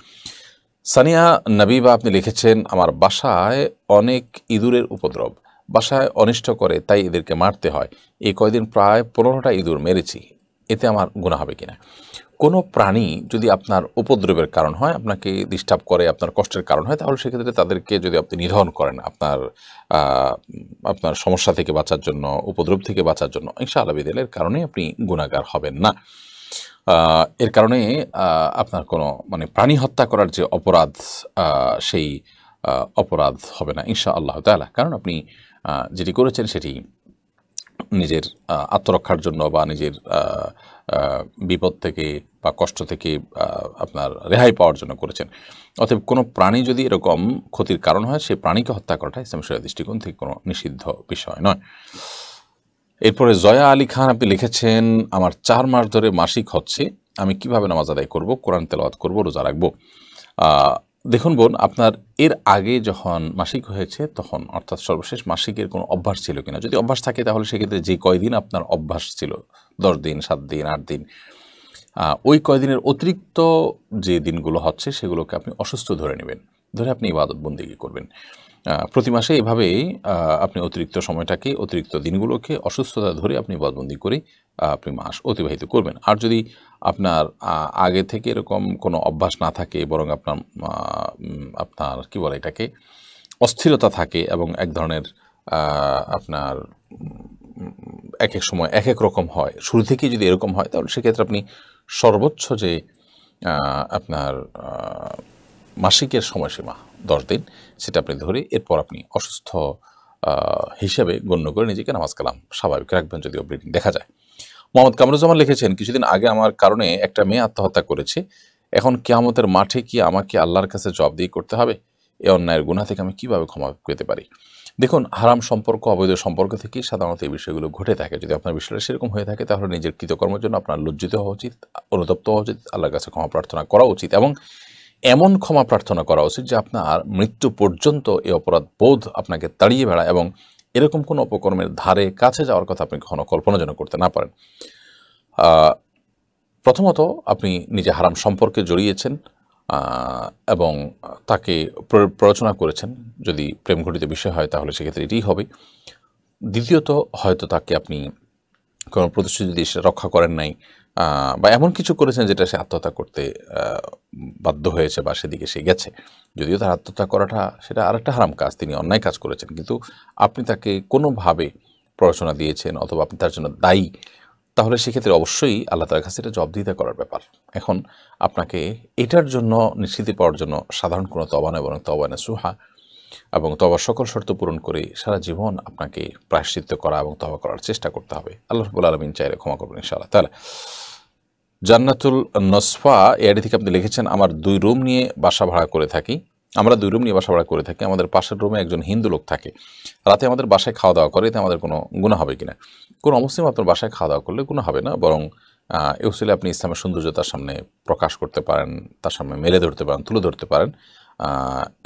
সানিয়া নবীবা আপনি লিখেছেন, আমার বাসায় অনেক ইঁদুরের উপদ্রব, বাসায় অনিষ্ট করে তাই এদেরকে মারতে হয়। এই কয়দিন প্রায় 15টা ইঁদুর মেরেছি, এতে আমার গুনাহ হবে কিনা? কোনো প্রাণী যদি আপনার উপদ্রবের কারণ হয়, আপনাকে ডিস্টার্ব করে, আপনার কষ্টের কারণ হয়, তাহলে সেক্ষেত্রে তাদেরকে যদি আপনি নিধন করেন আপনার সমস্যা থেকে বাঁচার জন্য, উপদ্রব থেকে বাঁচার জন্য, ইনশাআল্লাহ বিদিনের কারণে আপনি গুনাহগার হবেন না। এর কারণে আপনার কোনো প্রাণী হত্যা করার যে অপরাধ, সেই অপরাধ হবে না ইনশাআল্লাহ তাআলা। কারণ আপনি যেটি করেছেন সেটি নিজের আত্মরক্ষার জন্য বা নিজের বিপদ থেকে বা কষ্ট থেকে আপনার রেহাই পাওয়ার জন্য করেছেন। অতএব কোনো প্রাণী যদি এরকম ক্ষতির কারণ হয়, সেই প্রাণীকে হত্যা করাটা ইসলাম শরীয়তের দৃষ্টিকোণ থেকে কোনো নিষিদ্ধ বিষয় নয়। এরপরে জয়া আলী খান আপনি লিখেছেন, আমার 4 মাস ধরে মাসিক হচ্ছে, আমি কিভাবে নামাজ আদায় করব, কোরআন তেলাওয়াত করব, রোজা রাখবো? দেখুন বোন, আপনার এর আগে যখন মাসিক হয়েছে তখন, অর্থাৎ সর্বশেষ মাসিকের কোনো অভ্যাস ছিল কিনা? যদি অভ্যাস থাকে তাহলে সেক্ষেত্রে যে কয়দিন আপনার অভ্যাস ছিল, 10 দিন, 7 দিন, 8 দিন, ওই কয়দিনের অতিরিক্ত যে দিনগুলো হচ্ছে সেগুলোকে আপনি অসুস্থ ধরে নেবেন, ধরে আপনি ইবাদত বন্দেগী করবেন। প্রতি মাসে এভাবেই আপনি অতিরিক্ত সময়টাকে, অতিরিক্ত দিনগুলোকে অসুস্থতা ধরে আপনি ইবাদতবন্দি করে আপনি মাস অতিবাহিত করবেন। আর যদি আপনার আগে থেকে এরকম কোনো অভ্যাস না থাকে, বরং আপনার কি বলে এটাকে, অস্থিরতা থাকে এবং এক ধরনের আপনার এক এক সময় এক এক রকম হয়, শুরু থেকেই যদি এরকম হয়, তাহলে সেক্ষেত্রে আপনি সর্বোচ্চ যে আপনার মাসিকের সময়সীমা 10 দিন, সেটা আপনি ধরে এরপর আপনি অসুস্থ হিসেবে গণ্য করে নিজেকে নামাজ কালাম স্বাভাবিক রাখবেন যদিও ব্লিডিং দেখা যায়। মোহাম্মদ কামরুজ্জামান লিখেছেন, কিছুদিন আগে আমার কারণে একটা মেয়ে আত্মহত্যা করেছে, এখন কিয়ামতের মাঠে কি আমাকে আল্লাহর কাছে জবাবদিহি করতে হবে? এই অন্যায়ের গুনাহ থেকে আমি কিভাবে ক্ষমা পেতে পারি? দেখুন, হারাম সম্পর্ক, অবৈধ সম্পর্ক থেকেই সাধারণত এই বিষয়গুলো ঘটে থাকে। যদি আপনার বিষয়টা সেরকম হয়ে থাকে তাহলে নিজের কৃতকর্মের জন্য আপনার লজ্জিত হওয়া উচিত, অনুতপ্ত হওয়া উচিত, আল্লাহর কাছে ক্ষমা প্রার্থনা করা উচিত এবং এমন ক্ষমা প্রার্থনা করা উচিত যে আপনার মৃত্যু পর্যন্ত এই অপরাধ বোধ আপনাকে তাড়িয়ে বেড়ায় এবং এরকম কোনো অপকর্মের ধারে কাছে যাওয়ার কথা আপনি কখনো কল্পনা যেন করতে না পারেন। প্রথমত, আপনি নিজে হারাম সম্পর্কে জড়িয়েছেন এবং তাকে প্ররোচনা করেছেন। যদি প্রেম ঘটিত বিষয় হয় তাহলে সেক্ষেত্রে এটিই হবে। দ্বিতীয়ত, হয়তো তাকে আপনি কোনো প্রতিশ্রুতি দিয়ে সেটা রক্ষা করেন নাই, বা এমন কিছু করেছেন যেটা সে আত্মহত্যা করতে বাধ্য হয়েছে বা সেদিকে সে গেছে। যদিও তার আত্মহত্যা করাটা সেটা আরেকটা হারাম কাজ, তিনি অন্যায় কাজ করেছেন, কিন্তু আপনি তাকে কোনোভাবে প্ররোচনা দিয়েছেন অথবা আপনি তার জন্য দায়ী, তাহলে সেক্ষেত্রে অবশ্যই আল্লাহ তাআলার কাছে এটা জবাবদিহিতা করার ব্যাপার। এখন আপনাকে এটার জন্য নিশ্চিতি পাওয়ার জন্য সাধারণ কোনো তওবা নয়, বরং তওবা নাসুহা এবং তওবার সকল শর্ত পূরণ করে সারা জীবন আপনাকে প্রায়শ্চিত্ত করা এবং তওবা করার চেষ্টা করতে হবে। আল্লাহ রাব্বুল আলামিন চাইলে ক্ষমা করবেন ইনশাআল্লাহ তাআলা। জান্নাতুল নসফা এআইডি থেকে আপনি লিখেছেন, আমরা 2 রুম নিয়ে বাসা ভাড়া করে থাকি। আমাদের পাশের রুমে একজন হিন্দু লোক থাকে, রাতে আমাদের বাসায় খাওয়া দাওয়া করে, এতে আমাদের কোনো গুনাহ হবে কিনা? কোনো অমুসলিম আপনার বাসায় খাওয়া দাওয়া করলে গুনাহ হবে না, বরং এ উসিলায় আপনি ইসলামের সৌন্দর্য তার সামনে প্রকাশ করতে পারেন, তার সামনে মেলে ধরতে পারেন, তুলে ধরতে পারেন।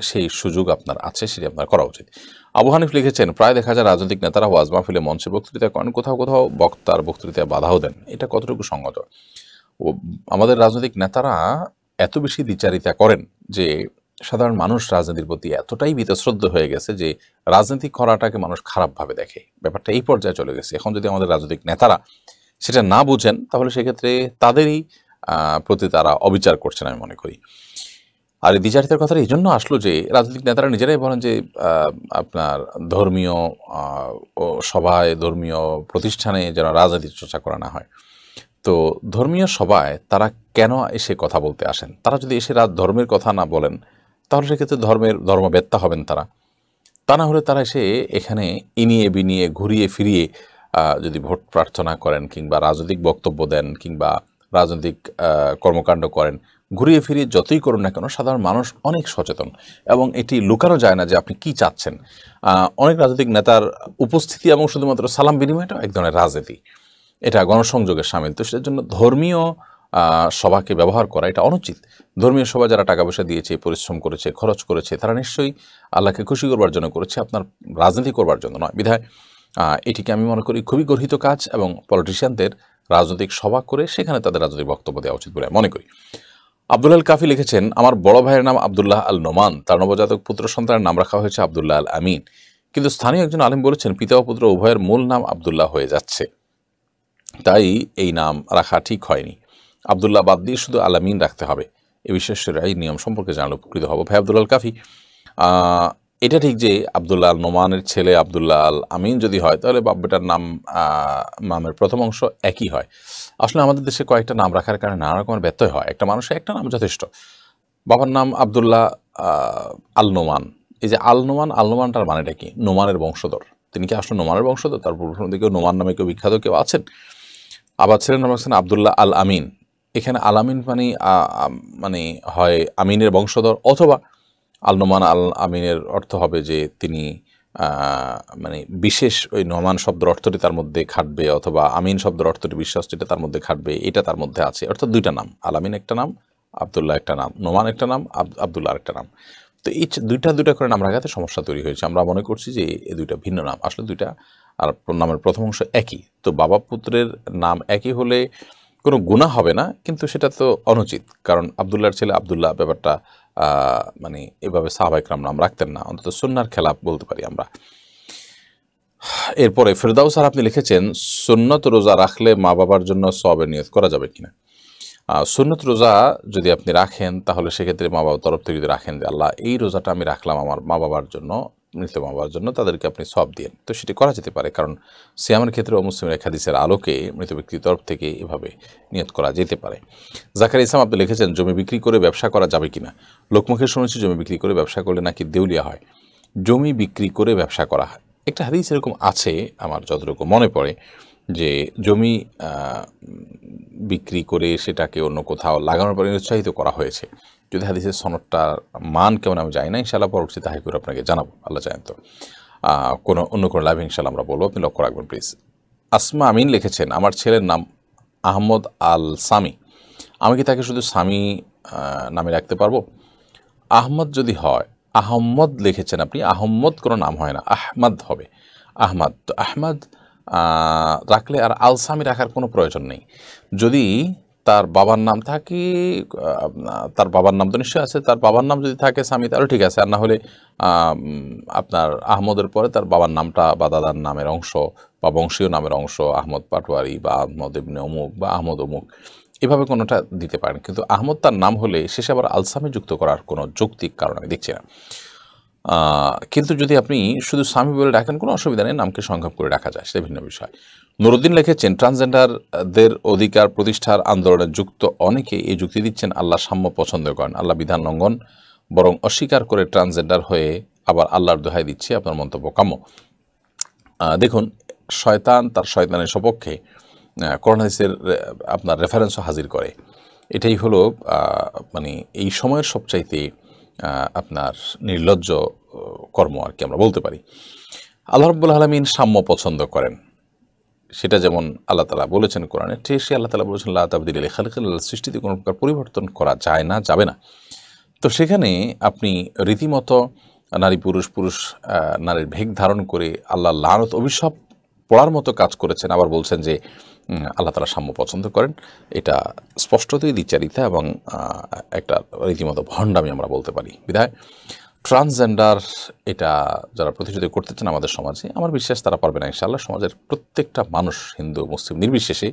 সেই সুযোগ আপনার আছে, সেটি আপনার করা উচিত। আবু হানিফ লিখেছেন, প্রায় দেখা যায় রাজনৈতিক নেতারা ওয়াজ মাহফিলে মঞ্চে বক্তৃতা করেন, কোথাও কোথাও বক্তার বক্তৃতায় বাধাও দেন, এটা কতটুকু সঙ্গত? আমাদের রাজনৈতিক নেতারা এত বেশি দ্বিচারিতা করেন যে সাধারণ মানুষ রাজনীতির প্রতি এতটাই বীতশ্রদ্ধ হয়ে গেছে যে রাজনীতি করাটাকে মানুষ খারাপভাবে দেখে। ব্যাপারটা এই পর্যায়ে চলে গেছে। এখন যদি আমাদের রাজনৈতিক নেতারা সেটা না বুঝেন তাহলে সেক্ষেত্রে তাদেরই প্রতি তারা অবিচার করছেন আমি মনে করি। আর এই দ্বিচারিতার কথাটা এই জন্য আসলো যে রাজনৈতিক নেতারা নিজেরাই বলেন যে আপনার ধর্মীয় ও সভায়, ধর্মীয় প্রতিষ্ঠানে যেন রাজনীতির চর্চা করা না হয়। তো ধর্মীয় সভায় তারা কেন এসে কথা বলতে আসেন? তারা যদি এসে ধর্মের কথা না বলেন তাহলে সেক্ষেত্রে ধর্মবেত্তা হবেন তারা। তা না হলে তারা এসে এখানে ইনিয়ে বিনিয়ে ঘুরিয়ে ফিরিয়ে যদি ভোট প্রার্থনা করেন কিংবা রাজনৈতিক বক্তব্য দেন কিংবা রাজনৈতিক কর্মকাণ্ড করেন, ঘুরিয়ে ফিরিয়ে যতই করুন না কেন সাধারণ মানুষ অনেক সচেতন এবং এটি লুকানো যায় না যে আপনি কি চাচ্ছেন। অনেক রাজনৈতিক নেতার উপস্থিতি এবং শুধুমাত্র সালাম বিনিময়টাও এক ধরনের রাজনীতি, এটা গণসংযোগের সামিল। তো সেটার জন্য ধর্মীয় সভাকে ব্যবহার করা এটা অনুচিত। ধর্মীয় সভা যারা টাকা পয়সা দিয়েছে, পরিশ্রম করেছে, খরচ করেছে, তারা নিশ্চয়ই আল্লাহকে খুশি করবার জন্য করেছে, আপনার রাজনীতি করবার জন্য নয়। বিধায় এটিকে আমি মনে করি খুবই গর্হিত কাজ এবং পলিটিশিয়ানদের রাজনৈতিক সভা করে সেখানে তাদের রাজনৈতিক বক্তব্য দেওয়া উচিত বলে মনে করি। আব্দুল আল কাফি লিখেছেন, আমার বড় ভাইয়ের নাম আবদুল্লাহ আল নোমান, তার নবজাতক পুত্র সন্তানের নাম রাখা হয়েছে আবদুল্লাহ আল আমিন, কিন্তু স্থানীয় একজন আলিম বলেছেন পিতা ও পুত্র উভয়ের মূল নাম আবদুল্লাহ হয়ে যাচ্ছে, তাই এই নাম রাখা ঠিক হয়নি। আবদুল্লাহ বাদ দিয়ে শুধু আল আমিন রাখতে হবে। এ বিশেষের এই নিয়ম সম্পর্কে জানলে উপকৃত হব। ভাই আব্দুল আল কাফি, এটা ঠিক যে আবদুল্লাহ আল নোমানের ছেলে আবদুল্লাহ আল আমিন যদি হয় তাহলে বাপ বেটার নামের প্রথম অংশ একই হয়। আসলে আমাদের দেশে কয়েকটা নাম রাখার কারণে নানা রকমের ব্যত্যয় হয়। একটা মানুষের একটা নাম যথেষ্ট। বাবার নাম আবদুল্লাহ আল নোমান, এই যে আল নোমানটার মানেটা কি? নোমানের বংশধর। তিনি কি আসলে নোমানের বংশধর? তার পূর্বপুরুষ দিকেও নোমান নামে কেউ বিখ্যাত কেউ আছেন? আবার ছেলের নাম রাখছেন আবদুল্লাহ আল আমিন। এখানে আল আমিন মানে হয় আমিনের বংশধর, অথবা আল নোমান আল আমিনের অর্থ হবে যে তিনি মানে বিশেষ ওই নোমান শব্দের অর্থটি তার মধ্যে খাটবে, অথবা আমিন শব্দের অর্থটি বিশ্বাসটিটা তার মধ্যে খাটবে, এটা তার মধ্যে আছে। অর্থাৎ দুইটা নাম, আল আমিন একটা নাম, আবদুল্লাহ একটা নাম, নোমান একটা নাম, আবদুল্লাহ একটা নাম। তো এই দুইটা করে নাম রাখাতে সমস্যা তৈরি হয়েছে। আমরা মনে করছি যে এই দুইটা ভিন্ন নাম, আসলে দুইটা আর নামের প্রথম অংশ একই। তো বাবা পুত্রের নাম একই হলে কোনো গুনাহ হবে না, কিন্তু সেটা তো অনুচিত, কারণ আবদুল্লাহর ছেলে আবদুল্লাহ ব্যাপারটা মানে এভাবে সাহাবা ইকরাম নাম রাখতেন না, অন্তত সুন্নাহর খেলাফ বলতে পারি আমরা। এরপরে ফেরদাউস আর আপনি লিখেছেন, সুন্নত রোজা রাখলে মা বাবার জন্য সওয়াবের নিয়ত করা যাবে কিনা? সুন্নত রোজা যদি আপনি রাখেন তাহলে সেক্ষেত্রে মা বাবার তরফ থেকে যদি রাখেন যে আল্লাহ এই রোজাটা আমি রাখলাম আমার মা বাবার জন্য, মৃত মা বাবার জন্য, তাদেরকে আপনি সওয়াব দিয়েন, তো সেটি করা যেতে পারে। কারণ সিয়ামের ক্ষেত্রে মুসলিমের হাদিসের আলোকে মৃত ব্যক্তির তরফ থেকে এভাবে নিয়ত করা যেতে পারে। জাকারিয়া ইসলাম আপনি লিখেছেন, জমি বিক্রি করে ব্যবসা করা যাবে কিনা? লোকমুখে শুনেছি জমি বিক্রি করে ব্যবসা করলে নাকি দেউলিয়া হয়। জমি বিক্রি করে ব্যবসা করা হয়, একটা হাদিস এরকম আছে আমার যতটুকু মনে পড়ে, যে জমি বিক্রি করে সেটাকে অন্য কোথাও লাগানোর পরে উৎসাহিত করা হয়েছে। যদি হাদিসের সনদটার মান কেমন আমি জানি না, ইনশাআল্লাহ পরবর্তীতে হাই করে আপনাকে জানাবো, আল্লাহ চাহেন তো অন্য কোনো লাইভ ইনশাআল্লাহ আমরা বলবো, আপনি লক্ষ্য রাখবেন প্লিজ। আসমা আমিন লিখেছেন, আমার ছেলের নাম আহমদ আল সামি, আমি কি তাকে শুধু সামি নামে রাখতে পারবো? আহমদ যদি হয়, আহম্মদ লিখেছেন আপনি, আহম্মদ কোনো নাম হয় না, আহমদ হবে, আহমদ। তো আহমদ রাখলে আর আলসামি রাখার কোনো প্রয়োজন নেই। যদি তার বাবার নাম থাকে, তার বাবার নাম তো নিশ্চয়ই আছে, তার বাবার নাম যদি থাকে সামি তাহলে ঠিক আছে, আর না হলে আপনার আহমদের পরে তার বাবার নামটা বা দাদার নামের অংশ বা বংশীয় নামের অংশ, আহমদ পাটোয়ারি বা আহমদ ইবনে অমুক বা আহমদ অমুক, এভাবে কোনোটা দিতে পারেন। কিন্তু আহমদ তার নাম হলে শেষে আবার আলসামি যুক্ত করার কোনো যৌক্তিক কারণ আমি দেখছি না। কিন্তু যদি আপনি শুধু স্বামী বলে ডাকেন কোনো অসুবিধা নেই, নামকে সংক্ষেপ করে রাখা যায়, সেটা ভিন্ন বিষয়। নুরুদ্দিন লিখেছেন, ট্রান্সজেন্ডারদের অধিকার প্রতিষ্ঠার আন্দোলনে যুক্ত অনেকে এই যুক্তি দিচ্ছেন আল্লাহ সাম্য পছন্দ করেন, আল্লাহ বিধান লঙ্ঘন বরং অস্বীকার করে ট্রান্সজেন্ডার হয়ে আবার আল্লাহর দোহাই দিচ্ছে, আপনার মন্তব্য কাম্য। দেখুন, শয়তান তার শয়তানের সপক্ষে কোরআন হাদিসের আপনার রেফারেন্সও হাজির করে। এটাই হলো মানে এই সময়ের সবচাইতে আপনার নির্লজ্জ কর্ম আর কি আমরা বলতে পারি। আল্লাহ রাব্বুল আলামিন সাম্য পছন্দ করেন, সেটা যেমন আল্লাহ তাআলা বলেছেন কোরআনে, ঠিক সে আল্লাহ তাআলা বলেছেন লা তাবদীলা লিখালকিল্লাহ, সৃষ্টিতে কোনো প্রকার পরিবর্তন করা যায় না, যাবে না। তো সেখানে আপনি রীতিমতো নারী পুরুষ নারীর ভেগ ধারণ করে আল্লাহ লানত অভিশাপ পড়ার মতো কাজ করেছেন, আবার বলছেন যে আল্লাহ তাআলা সাম্য পছন্দ করেন। এটা স্পষ্টতই দ্বিচারিতা এবং একটা রীতিমতো ভণ্ডামি আমরা বলতে পারি। বিধায় ট্রান্সজেন্ডার এটা যারা প্রতিষ্ঠিত করতে চান আমাদের সমাজে, আমার বিশ্বাস তারা পারবে না ইনশাআল্লাহ। সমাজের প্রত্যেকটা মানুষ, হিন্দু মুসলিম নির্বিশেষে,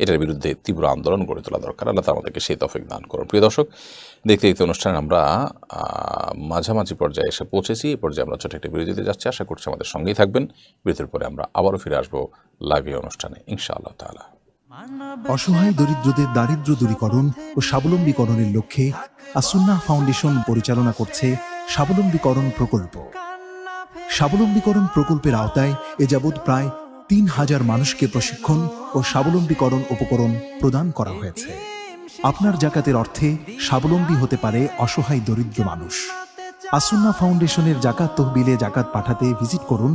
এটার বিরুদ্ধে তীব্র আন্দোলন গড়ে তোলা দরকার। আল্লাহ তাআলা আমাদেরকে সেই তৌফিক দান করুন। প্রিয় দর্শক, দেখতে দেখতে অনুষ্ঠানে আমরা মাঝামাঝি পর্যায়ে এসে পৌঁছেছি। এই পর্যায়ে আমরা ছোট একটা বিরতিতে যাচ্ছি। আশা করছি আমাদের সঙ্গেই থাকবেন। বিরতির পরে আমরা আবারও ফিরে আসবো লাইভ অনুষ্ঠানে ইনশাআল্লাহ তাআলা। অসহায় দরিদ্রদের দারিদ্র্য দূরীকরণ ও স্বাবলম্বীকরণের লক্ষ্যে আসুন্নাহ ফাউন্ডেশন পরিচালনা করছে স্বাবলম্বীকরণ প্রকল্প। স্বাবলম্বীকরণ প্রকল্পের আওতায় এ যাবৎ প্রায় ৩,০০০ মানুষকে প্রশিক্ষণ ও স্বাবলম্বীকরণ উপকরণ প্রদান করা হয়েছে। আপনার জাকাতের অর্থে স্বাবলম্বী হতে পারে অসহায় দরিদ্র মানুষ। আসুন্নাহ ফাউন্ডেশনের জাকাত তহবিলে জাকাত পাঠাতে ভিজিট করুন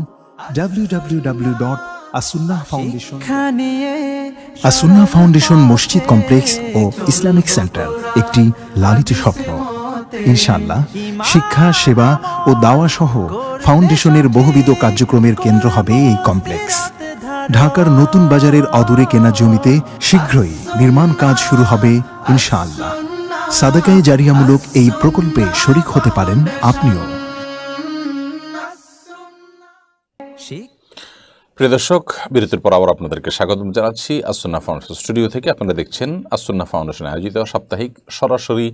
www.asunnahfoundation। আসুন্নাহ ফাউন্ডেশন মসজিদ কমপ্লেক্স ও ইসলামিক সেন্টার একটি লালিত স্বপ্ন। ইনশাআল্লাহ শিক্ষা, সেবা ও দাওয়া সহ ফাউন্ডেশনের বহুবিধ কার্যক্রমের কেন্দ্র হবে এই কমপ্লেক্স। ঢাকার নতুন বাজারের অদূরে কেনা জমিতে শীঘ্রই নির্মাণ কাজ শুরু হবে ইনশাআল্লাহ। সাদাকায়ে জারিয়ামূলক এই প্রকল্পে শরীক হতে পারেন আপনিও। প্রিয় দর্শক, বিরতির পর আবার আপনাদেরকে স্বাগত জানাচ্ছি আসুন্নাহ ফাউন্ডেশন স্টুডিও থেকে। আপনারা দেখছেন আসুন্নাহ ফাউন্ডেশন আয়োজিত সাপ্তাহিক সরাসরি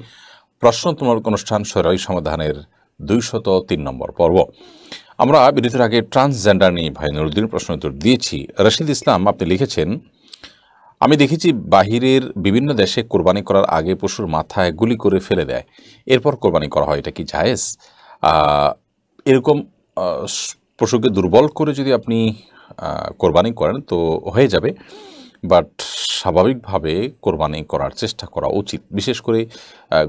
প্রশ্নোত্তর অনুষ্ঠান শরঈ সমাধানের 203 নম্বর পর্ব। আমরা বিরতির আগে ট্রান্সজেন্ডার নিয়ে ভাই নুরুদ্দিন প্রশ্ন উত্তর দিয়েছি। রশিদ ইসলাম আপনি লিখেছেন, আমি দেখেছি বাহিরের বিভিন্ন দেশে কোরবানি করার আগে পশুর মাথায় গুলি করে ফেলে দেয়, এরপর কোরবানি করা হয়, এটা কি জায়েজ? এরকম পশুকে দুর্বল করে যদি আপনি কোরবানি করেন তো হয়ে যাবে, বাট স্বাভাবিকভাবে কোরবানি করার চেষ্টা করা উচিত। বিশেষ করে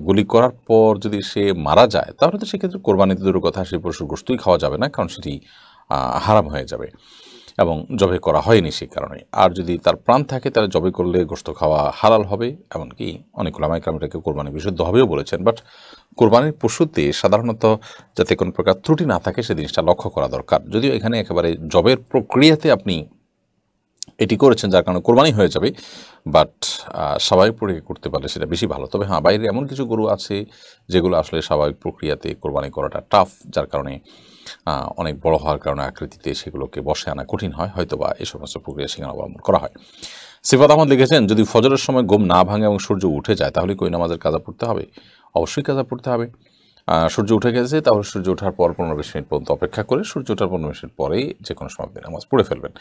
গুলি করার পর যদি সে মারা যায় তাহলে তো সেক্ষেত্রে কোরবানিতে দূরের কথা, সেই পশুর গোশতই খাওয়া যাবে না, কারণ সেটি হারাম হয়ে যাবে এবং জবে করা হয়নি সেই কারণে। আর যদি তার প্রাণ থাকে তাহলে জবে করলে গোশত খাওয়া হালাল হবে, এমনকি অনেক উলামায়ে কেরাম এটাকে কোরবানি বিশুদ্ধ হবেও বলেছেন। বাট কোরবানির পশুতে সাধারণত যাতে কোনো প্রকার ত্রুটি না থাকে সে জিনিসটা লক্ষ্য করা দরকার। যদিও এখানে একেবারে জবের প্রক্রিয়াতে আপনি এটি করেছেন যার কারণে কোরবানি হয়ে যাবে, বাট স্বাভাবিক প্রক্রিয়া করতে পারলে সেটা বেশি ভালো। তবে হ্যাঁ, বাইরে এমন কিছু গরু আছে যেগুলো আসলে স্বাভাবিক প্রক্রিয়াতে কোরবানি করাটা টাফ, যার কারণে অনেক বড় হওয়ার কারণে আকৃতিতে সেগুলোকে বসে আনা কঠিন হয়, হয়তোবা এই সমস্ত প্রক্রিয়া সেখানে অবলম্বন করা হয়। সিফাত আহমদ লিখেছেন, যদি ফজরের সময় ঘুম না ভাঙে এবং সূর্য উঠে যায় তাহলে কই নামাজের কাজা পড়তে হবে? অবশ্যই কাজা পড়তে হবে। সূর্য উঠে গেছে তাহলে সূর্য ওঠার পর 15-20 মিনিট পর্যন্ত অপেক্ষা করে সূর্য ওঠার 15 মিনিট পরেই যে কোনো সময় আপনি নামাজ পড়ে ফেলবেন।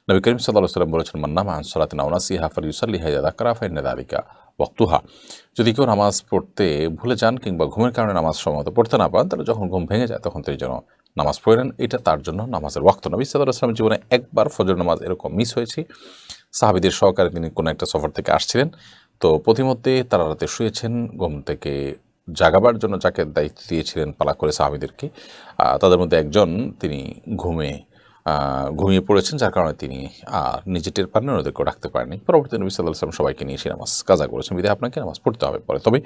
নবী করিম সাল্লাল্লাহু আলাইহি ওয়াসাল্লাম বলেছেন, মান নামা আন সালাতিন আও নাসিহা ফালিয়ুসাল্লিহা ইযা যাকারা ফাইন্না যালিকা ওয়াক্তুহা। যদি কেউ নামাজ পড়তে ভুলে যান কিংবা ঘুমের কারণে নামাজ সময়মতো পড়তে না পারেন তাহলে যখন ঘুম ভেঙে যায় তখন তিনি যেন নামাজ পড়ে নেন, এটা তার জন্য নামাজের ওয়াক্ত। নবী সাল্লাল্লাহু আলাইহি ওয়াসাল্লামের জীবনে একবার ফজর নামাজ এরকম মিস হয়েছে। সাহাবীদের সহকারে তিনি কোনো একটা সফর থেকে আসছিলেন, তো প্রতিমধ্যে তারা রাতে শুয়েছেন, ঘুম থেকে জাগাবার জন্য যাকে দায়িত্ব দিয়েছিলেন পালা করে সাহাবীদেরকে, তাদের মধ্যে একজন তিনি ঘুমিয়ে পড়েছেন, যার কারণে তিনি নিজে টের পাননি, ওদেরকেও রাখতে পারেনি। পরবর্তী নবী সাল্লাল্লাহু আলাইহি ওয়াসাল্লাম সবাইকে নিয়ে এসে নামাজ কাজা করেছেন, বিধায় আপনাকে নামাজ পড়তে হবে পরে। তবে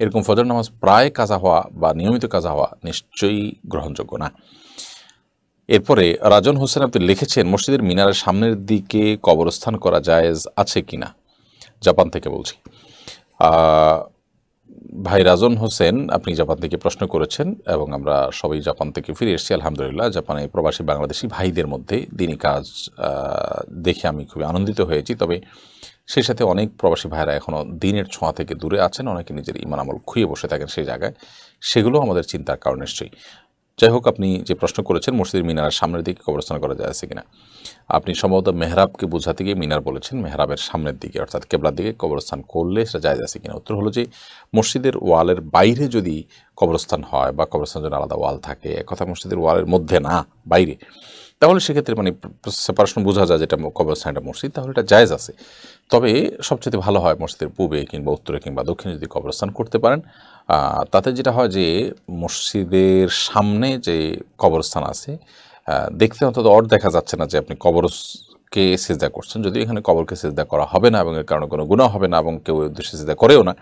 এরকম ফজর নামাজ প্রায় কাজা হওয়া বা নিয়মিত কাজা হওয়া নিশ্চয়ই গ্রহণযোগ্য না। এরপরে রাজন হোসেন আপনি লিখেছেন, মসজিদের মিনারের সামনের দিকে কবরস্থান করা জায়েজ আছে কিনা? জাপান থেকে বলছি। ভাই রাজন হোসেন আপনি জাপান থেকে প্রশ্ন করেছেন এবং আমরা সবাই জাপান থেকে ফিরে এসেছি আলহামদুলিল্লাহ। জাপানে প্রবাসী বাংলাদেশি ভাইদের মধ্যে দিনী কাজ দেখে আমি খুবই আনন্দিত হয়েছি। তবে সেই সাথে অনেক প্রবাসী ভাইরা এখনও দিনের ছোঁয়া থেকে দূরে আছেন, অনেকে নিজের ঈমান আমল খুইয়ে বসে থাকেন সেই জায়গায়, সেগুলো আমাদের চিন্তার কারণ নিশ্চয়ই। যাই হোক, আপনি যে প্রশ্ন করেছেন মসজিদের মিনারের সামনের দিকে কবরস্থান করা যায় আছে কিনা, আপনি সম্ভবত মেহরাবকে বোঝাতে গিয়ে মিনার বলেছেন, মেহরাবের সামনের দিকে অর্থাৎ কেবলার দিকে কবরস্থান করলে সেটা জায়েজ আছে কিনা। উত্তর হলো যে মসজিদের ওয়ালের বাইরে যদি কবরস্থান হয় বা কবরস্থানের জন্য আলাদা ওয়াল থাকে, একথা মসজিদের ওয়ালের মধ্যে না বাইরে, তাহলে সেক্ষেত্রে মানে সেপারেশন বোঝা যায় যেটা কবরস্থান এটা মসজিদ, তাহলে এটা জায়েজ আছে। তবে সবচেয়ে ভালো হয় মসজিদের পূবে কিংবা উত্তরে কিংবা দক্ষিণে যদি কবরস্থান করতে পারেন। তাতে যেটা হয় যে মসজিদের সামনে যে কবরস্থান আছে দেখতে অন্তত দেখা যাচ্ছে না যে আপনি কবরকে সিজদা করছেন, যদিও এখানে কবরকে সিজদা করা হবে না এবং এর কারণে কোনো গুনাহ হবে না এবং কেউ উদ্দেশ্যে সিজদা করেও না,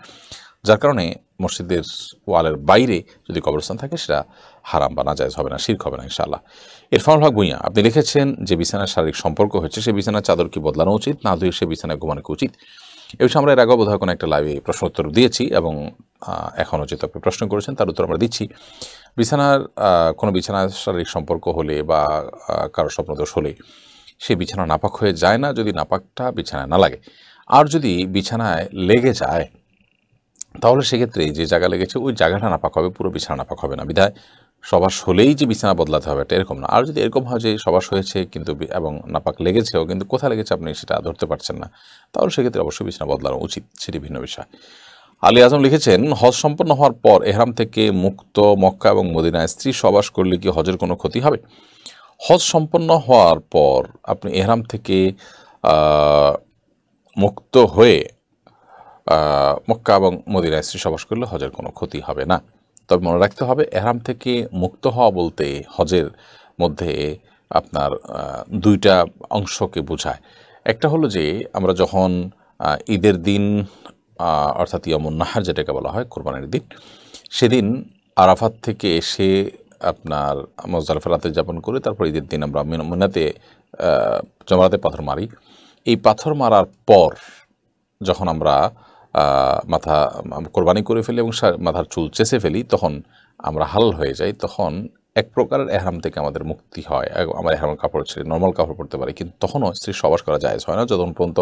যার কারণে মসজিদের ওয়ালের বাইরে যদি কবরস্থান থাকে সেটা হারাম বা নাজায়েজ হবে না, শিরক হবে না ইনশাআল্লাহ। ইরফানুল হক ভূঁইয়া, আপনি লিখেছেন যে বিছানার শারীরিক সম্পর্ক হচ্ছে, সে বিছানার চাদর কি বদলানো উচিত, না ধুয়ে সে বিছানায় ঘুমানো কি উচিত? এ বিষয়ে আমরা এর আগেও বোধহয় কোনো একটা লাইভে প্রশ্ন উত্তর দিয়েছি, এবং এখনও যেহেতু আপনি প্রশ্ন করেছেন তার উত্তর আমরা দিচ্ছি। বিছানার কোনো বিছানার শারীরিক সম্পর্ক হলে বা কারো স্বপ্নদোষ হলে সে বিছানা নাপাক হয়ে যায় না, যদি নাপাকটা বিছানায় না লাগে। আর যদি বিছানায় লেগে যায় তাহলে সেক্ষেত্রে যে জায়গা লেগেছে ওই জায়গাটা নাপাক হবে, পুরো বিছানা নাপাক হবে না। বিধায় সবাস হলেই যে বিছানা বদলাতে হবে এটা এরকম না। আর যদি এরকম হয় যে সবাস হয়েছে কিন্তু এবং নাপাক লেগেছেও, কিন্তু কোথায় লেগেছে আপনি সেটা ধরতে পারছেন না, তাহলে সেক্ষেত্রে অবশ্যই বিছানা বদলানো উচিত, সেটি ভিন্ন বিষয়। আলী আজম লিখেছেন, হজ সম্পন্ন হওয়ার পর এহরাম থেকে মুক্ত মক্কা এবং মদিনায় স্ত্রী সবাস করলে কি হজের কোনো ক্ষতি হবে? হজ সম্পন্ন হওয়ার পর আপনি এহরাম থেকে মুক্ত হয়ে মক্কা এবং মদিনায় স্ত্রী সবাস করলে হজের কোনো ক্ষতি হবে না। তবে মনে রাখতে হবে, এহরাম থেকে মুক্ত হওয়া বলতে হজের মধ্যে আপনার দুইটা অংশকে বোঝায়। একটা হলো যে আমরা যখন ঈদের দিন অর্থাৎ ইয়ামুন নাহার যেটাকে বলা হয় কোরবানির দিন, সেদিন আরাফাত থেকে এসে আপনার মুজদালিফা রাতে যাপন করে তারপর ঈদের দিন আমরা মিনাতে জমরাতে পাথর মারি। এই পাথর মারার পর যখন আমরা মাথা কোরবানি করে ফেলি এবং মাথার চুল চেঁচে ফেলি, তখন আমরা হালাল হয়ে যাই। তখন এক প্রকারের এহরাম থেকে আমাদের মুক্তি হয়, আমরা এহরামের কাপড় ছেড়ে নর্মাল কাপড় পরতে পারি। কিন্তু তখনও স্ত্রী সবাস করা জায়েজ হয় না যতক্ষণ পর্যন্ত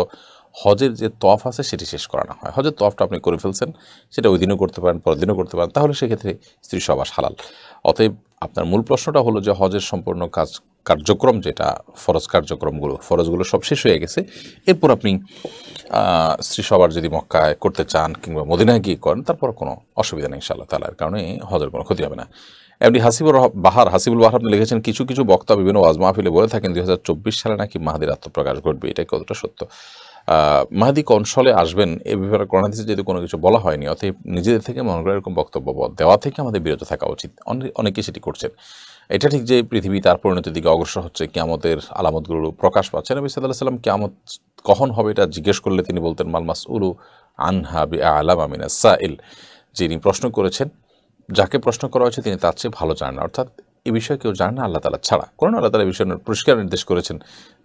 হজের যে তওয়াফ আছে সেটি শেষ করা না হয়। হজের তওয়াফটা আপনি করে ফেলছেন, সেটা ওই দিনও করতে পারেন, পরের দিনও করতে পারেন, তাহলে সেক্ষেত্রে স্ত্রী সবাস হালাল। অতএব আপনার মূল প্রশ্নটা হলো যে হজের সম্পূর্ণ কার্যক্রম যেটা ফরজ ফরজগুলো সব শেষ হয়ে গেছে, এরপর আপনি স্ত্রী সবার যদি মক্কায় করতে চান কিংবা মদিনায় গিয়ে করেন, তারপর কোনো অসুবিধা নেই ইনশাআল্লাহ তাআলার কারণে হজের কোনো ক্ষতি হবে না। এমনি হাসিবুল বাহার আপনি লিখেছেন, কিছু কিছু বক্তা বিভিন্ন ওয়াজ মাহফিলে বলে থাকেন 2024 সালে নাকি মাহদির আত্মপ্রকাশ ঘটবে, এটা কতটা সত্য? মাহদি কোন সালে আসবেন এ ব্যাপারে কোরআন হাদিসে যেহেতু কোনো কিছু বলা হয়নি, অতএব নিজেদের থেকে মনে করে এরকম বক্তব্য দেওয়া থেকে আমাদের বিরত থাকা উচিত। অনেকে সেটি করছেন। এটা ঠিক যে পৃথিবী তার পরিণতির দিকে অগ্রসর হচ্ছে, কিয়ামতের আলামতগুলো প্রকাশ পাচ্ছে। নবী সাল্লাল্লাহু আলাইহি ওয়াসাল্লাম কিয়ামত কখন হবে এটা জিজ্ঞেস করলে তিনি বলতেন, মাল মাসউলু আনহা বিআলামা মিনাস সাইল, যিনি প্রশ্ন করেছেন, যাকে প্রশ্ন করা হয়েছে তিনি তার চেয়ে ভালো জানেন। অর্থাৎ এই বিষয়ে কেউ জানে না আল্লাহ তাআলা ছাড়া। কোরআন আল্লাহ তাআলা এই বিষয়ে পরিষ্কার নির্দেশ করেছেন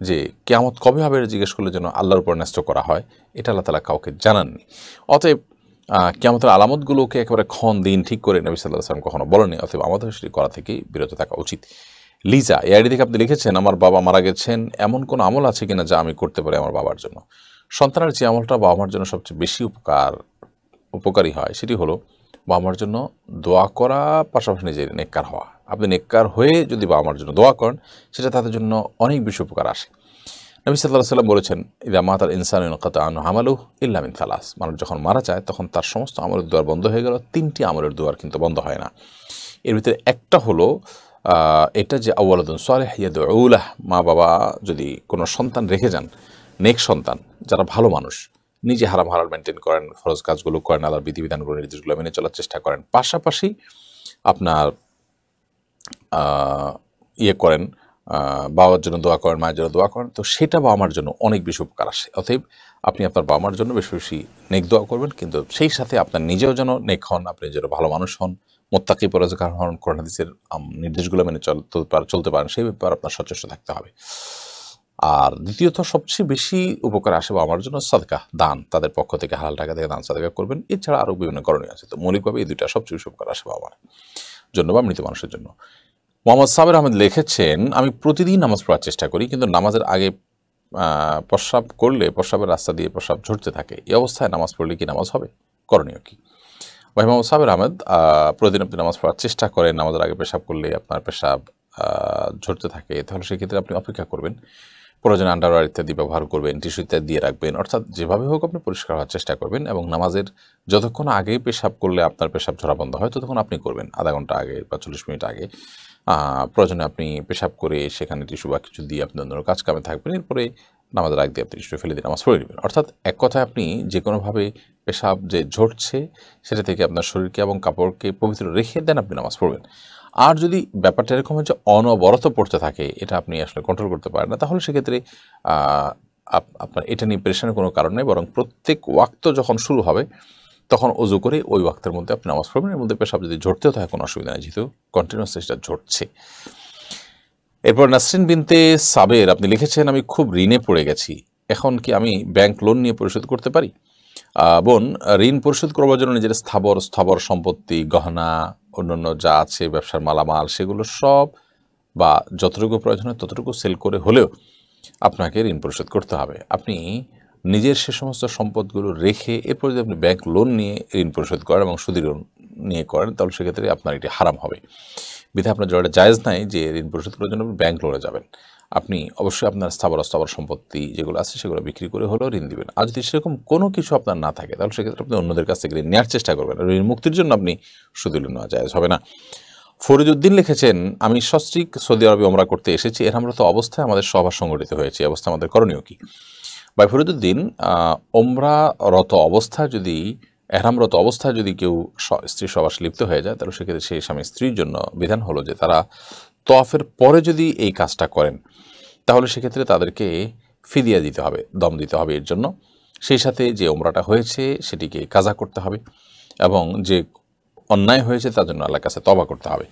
যে কিয়ামত কবে হবে এটা জিজ্ঞেস করলে যেন আল্লাহর উপর ন্যস্ত করা হয়, এটা আল্লাহ তাআলা কাউকে জানাননি। অতএব কিয়ামতের আলামতগুলোকে একেবারে দিন ঠিক করে নবী সাল্লাল্লাহু আলাইহি ওয়াসাল্লাম কখনো বলেনি, অতএব আমাদের সেটি করা থেকেই বিরত থাকা উচিত। লিজা এই আইডি থেকে আপনি লিখেছেন, আমার বাবা মারা গেছেন, এমন কোন আমল আছে কিনা যা আমি করতে পারি আমার বাবার জন্য? সন্তানের যে আমলটা বাবা মার জন্য সবচেয়ে বেশি উপকারী হয় সেটি হলো বাবা মার জন্য দোয়া করা, পাশাপাশি নিজের নেককার হওয়া। আপনি নেককার হয়ে যদি বাবা মার জন্য দোয়া করেন, সেটা তাদের জন্য অনেক বেশি উপকার আসে। নবী সাল্লাল্লাহু আলাইহি ওয়াসাল্লাম বলেছেন, ইযা মাতাল ইনসানু ইনকাতা আনহু আমালুহু ইল্লা মিন সালাস, মানুষ যখন মারা যায় তখন তার সমস্ত আমলের দুয়ার বন্ধ হয়ে গেল, 3টি আমলের দুয়ার কিন্তু বন্ধ হয় না। এর ভিতরে একটা হলো এটা যে আওয়ালাদুন সালেহ ইয়াদউ লাহ, মা বাবা যদি কোনো সন্তান রেখে যান, নেক সন্তান যারা ভালো মানুষ, নিজে হারাম হালাল মেনটেন করেন, ফরজ কাজগুলো করেন, আল্লাহর বিধিবিধানগুলো নির্দেশগুলো মেনে চলার চেষ্টা করেন, পাশাপাশি আপনার করেন, বাবার জন্য দোয়া করেন, মায়ের জন্য দোয়া করেন, তো সেটা বাবা মার জন্য অনেক বেশি উপকার আসে। অতএব আপনি আপনার বাবা মার জন্য বেশি বেশি নেক দোয়া করবেন, কিন্তু সেই সাথে আপনার নিজেও যেন নেক হন, আপনি যেন ভালো মানুষ হন, মুত্তাকি পরহেজগার হন, কোরআন হাদিসের নির্দেশগুলো মেনে চলতে পারেন, সেই ব্যাপারে আপনার সচেষ্ট থাকতে হবে। আর দ্বিতীয়ত সবচেয়ে বেশি উপকার আসে আমার জন্য সাদকা, দান, তাদের পক্ষ থেকে হালাল টাকা থেকে দান সাদকা করবেন। এছাড়া আরও বিভিন্ন করণীয় আছে, তো মৌলিকভাবে এই দুইটা সবচেয়ে বেশি উপকার আসে আমার জন্য বা মৃত মানুষের জন্য। মোহাম্মদ সাবের আহমেদ লিখেছেন, আমি প্রতিদিন নামাজ পড়ার চেষ্টা করি, কিন্তু নামাজের আগে প্রস্রাব করলে প্রস্রাবের রাস্তা দিয়ে প্রস্রাব ঝরতে থাকে, এই অবস্থায় নামাজ পড়লে কি নামাজ হবে, করণীয় কি? ভাই মোহাম্মদ সাবের আহমেদ, প্রতিদিন আপনি নামাজ পড়ার চেষ্টা করেন, নামাজের আগে পেশাব করলে আপনার পেশাব ঝরতে থাকে, তাহলে সেক্ষেত্রে আপনি অপেক্ষা করবেন, প্রয়োজনে আন্ডারওয়্যার ইত্যাদি ব্যবহার করবেন, টিস্যু ইত্যাদি দিয়ে রাখবেন, অর্থাৎ যেভাবে হোক আপনি পরিষ্কার হওয়ার চেষ্টা করবেন। এবং নামাজের যতক্ষণ আগে পেশাব করলে আপনার পেশাব ঝরা বন্ধ হয় ততক্ষণ আপনি করবেন, আধা ঘন্টা আগে বা 40 মিনিট আগে। প্রয়োজনে আপনি পেশাব করে সেখানে টিস্যু বা কিছু দিয়ে আপনি অন্য কাজ কামে থাকবেন, এরপরে নামাজের আগে দিয়ে আপনি টিস্যু ফেলে দিয়ে নামাজ পড়ে নেবেন। অর্থাৎ এক কথায় আপনি যে কোনোভাবে পেশাব যে ঝরছে সেটা থেকে আপনার শরীরকে এবং কাপড়কে পবিত্র রেখে দেন আপনি নামাজ পড়বেন। আর যদি ব্যাপারটা এরকম হচ্ছে অনবরত পড়তে থাকে, এটা আপনি আসলে কন্ট্রোল করতে পারেন না, তাহলে সেক্ষেত্রে আপনার এটা নিয়ে প্রেশানের কোনো কারণ নেই, বরং প্রত্যেক ওয়াক্ত যখন শুরু হবে তখন ওযু করে ওই ওয়াক্তের মধ্যে আপনি নামাজ পড়বেন। এর মধ্যে পেশাব যদি ঝরতেও থাকে কোনো অসুবিধা নেই, যেহেতু কন্টিনিউয়াসলি সেটা ঝরছে। এরপর নাসরিন বিনতে সাবের আপনি লিখেছেন, আমি খুব ঋণে পড়ে গেছি, এখন কি আমি ব্যাংক লোন নিয়ে পরিশোধ করতে পারি? বোন, ঋণ পরিশোধ করবার জন্য নিজের স্থাবর সম্পত্তি, গহনা, অন্যান্য যা আছে ব্যবসার মালামাল, সেগুলো সব বা যতটুকু প্রয়োজন হয় ততটুকু সেল করে হলেও আপনাকে ঋণ পরিশোধ করতে হবে। আপনি নিজের সে সমস্ত সম্পদগুলো রেখে এরপর যদি আপনি ব্যাংক লোন নিয়ে ঋণ পরিশোধ করেন এবং সুদী লোন নিয়ে করেন, তাহলে সেক্ষেত্রে আপনার এটি হারাম হবে। বিধায় আপনার যেটা জায়েজ নাই যে ঋণ পরিশোধ করার জন্য আপনি ব্যাংক লোনে যাবেন। আপনি অবশ্যই আপনার স্থাবর সম্পত্তি যেগুলো আছে সেগুলো বিক্রি করে হলেও ঋণ দিবেন। আর যদি সেরকম কোনো কিছু আপনার না থাকে, তাহলে সেক্ষেত্রে আপনি অন্যদের কাছ থেকে ঋণ নেওয়ার চেষ্টা করবেন। ঋণ মুক্তির জন্য আপনি সুদী লোন নেওয়া জায়েজ হবে না। ফরিদউদ্দিন লিখেছেন, আমি সস্ত্রীক সৌদি আরবে ওমরা করতে এসেছি, এরহামরত অবস্থায় আমাদের সভা সংগঠিত হয়েছে, অবস্থা আমাদের করণীয় কি? ভাই ফরিদউদ্দিন, ওমরারত অবস্থায় যদি এহরামরত অবস্থায় যদি কেউ স্ত্রী সহবাসে লিপ্ত হয়ে যায়, তাহলে সেক্ষেত্রে সেই স্বামী স্ত্রীর জন্য বিধান হলো যে তারা তওয়াফের পরে যদি এই কাজটা করেন, তাহলে সেক্ষেত্রে তাদেরকে ফিদিয়া দিতে হবে, দম দিতে হবে এর জন্য। সেই সাথে যে ওমরাটা হয়েছে সেটিকে কাজা করতে হবে এবং যে অন্যায় হয়েছে তার জন্য আল্লাহর কাছে তওবা করতে হবে।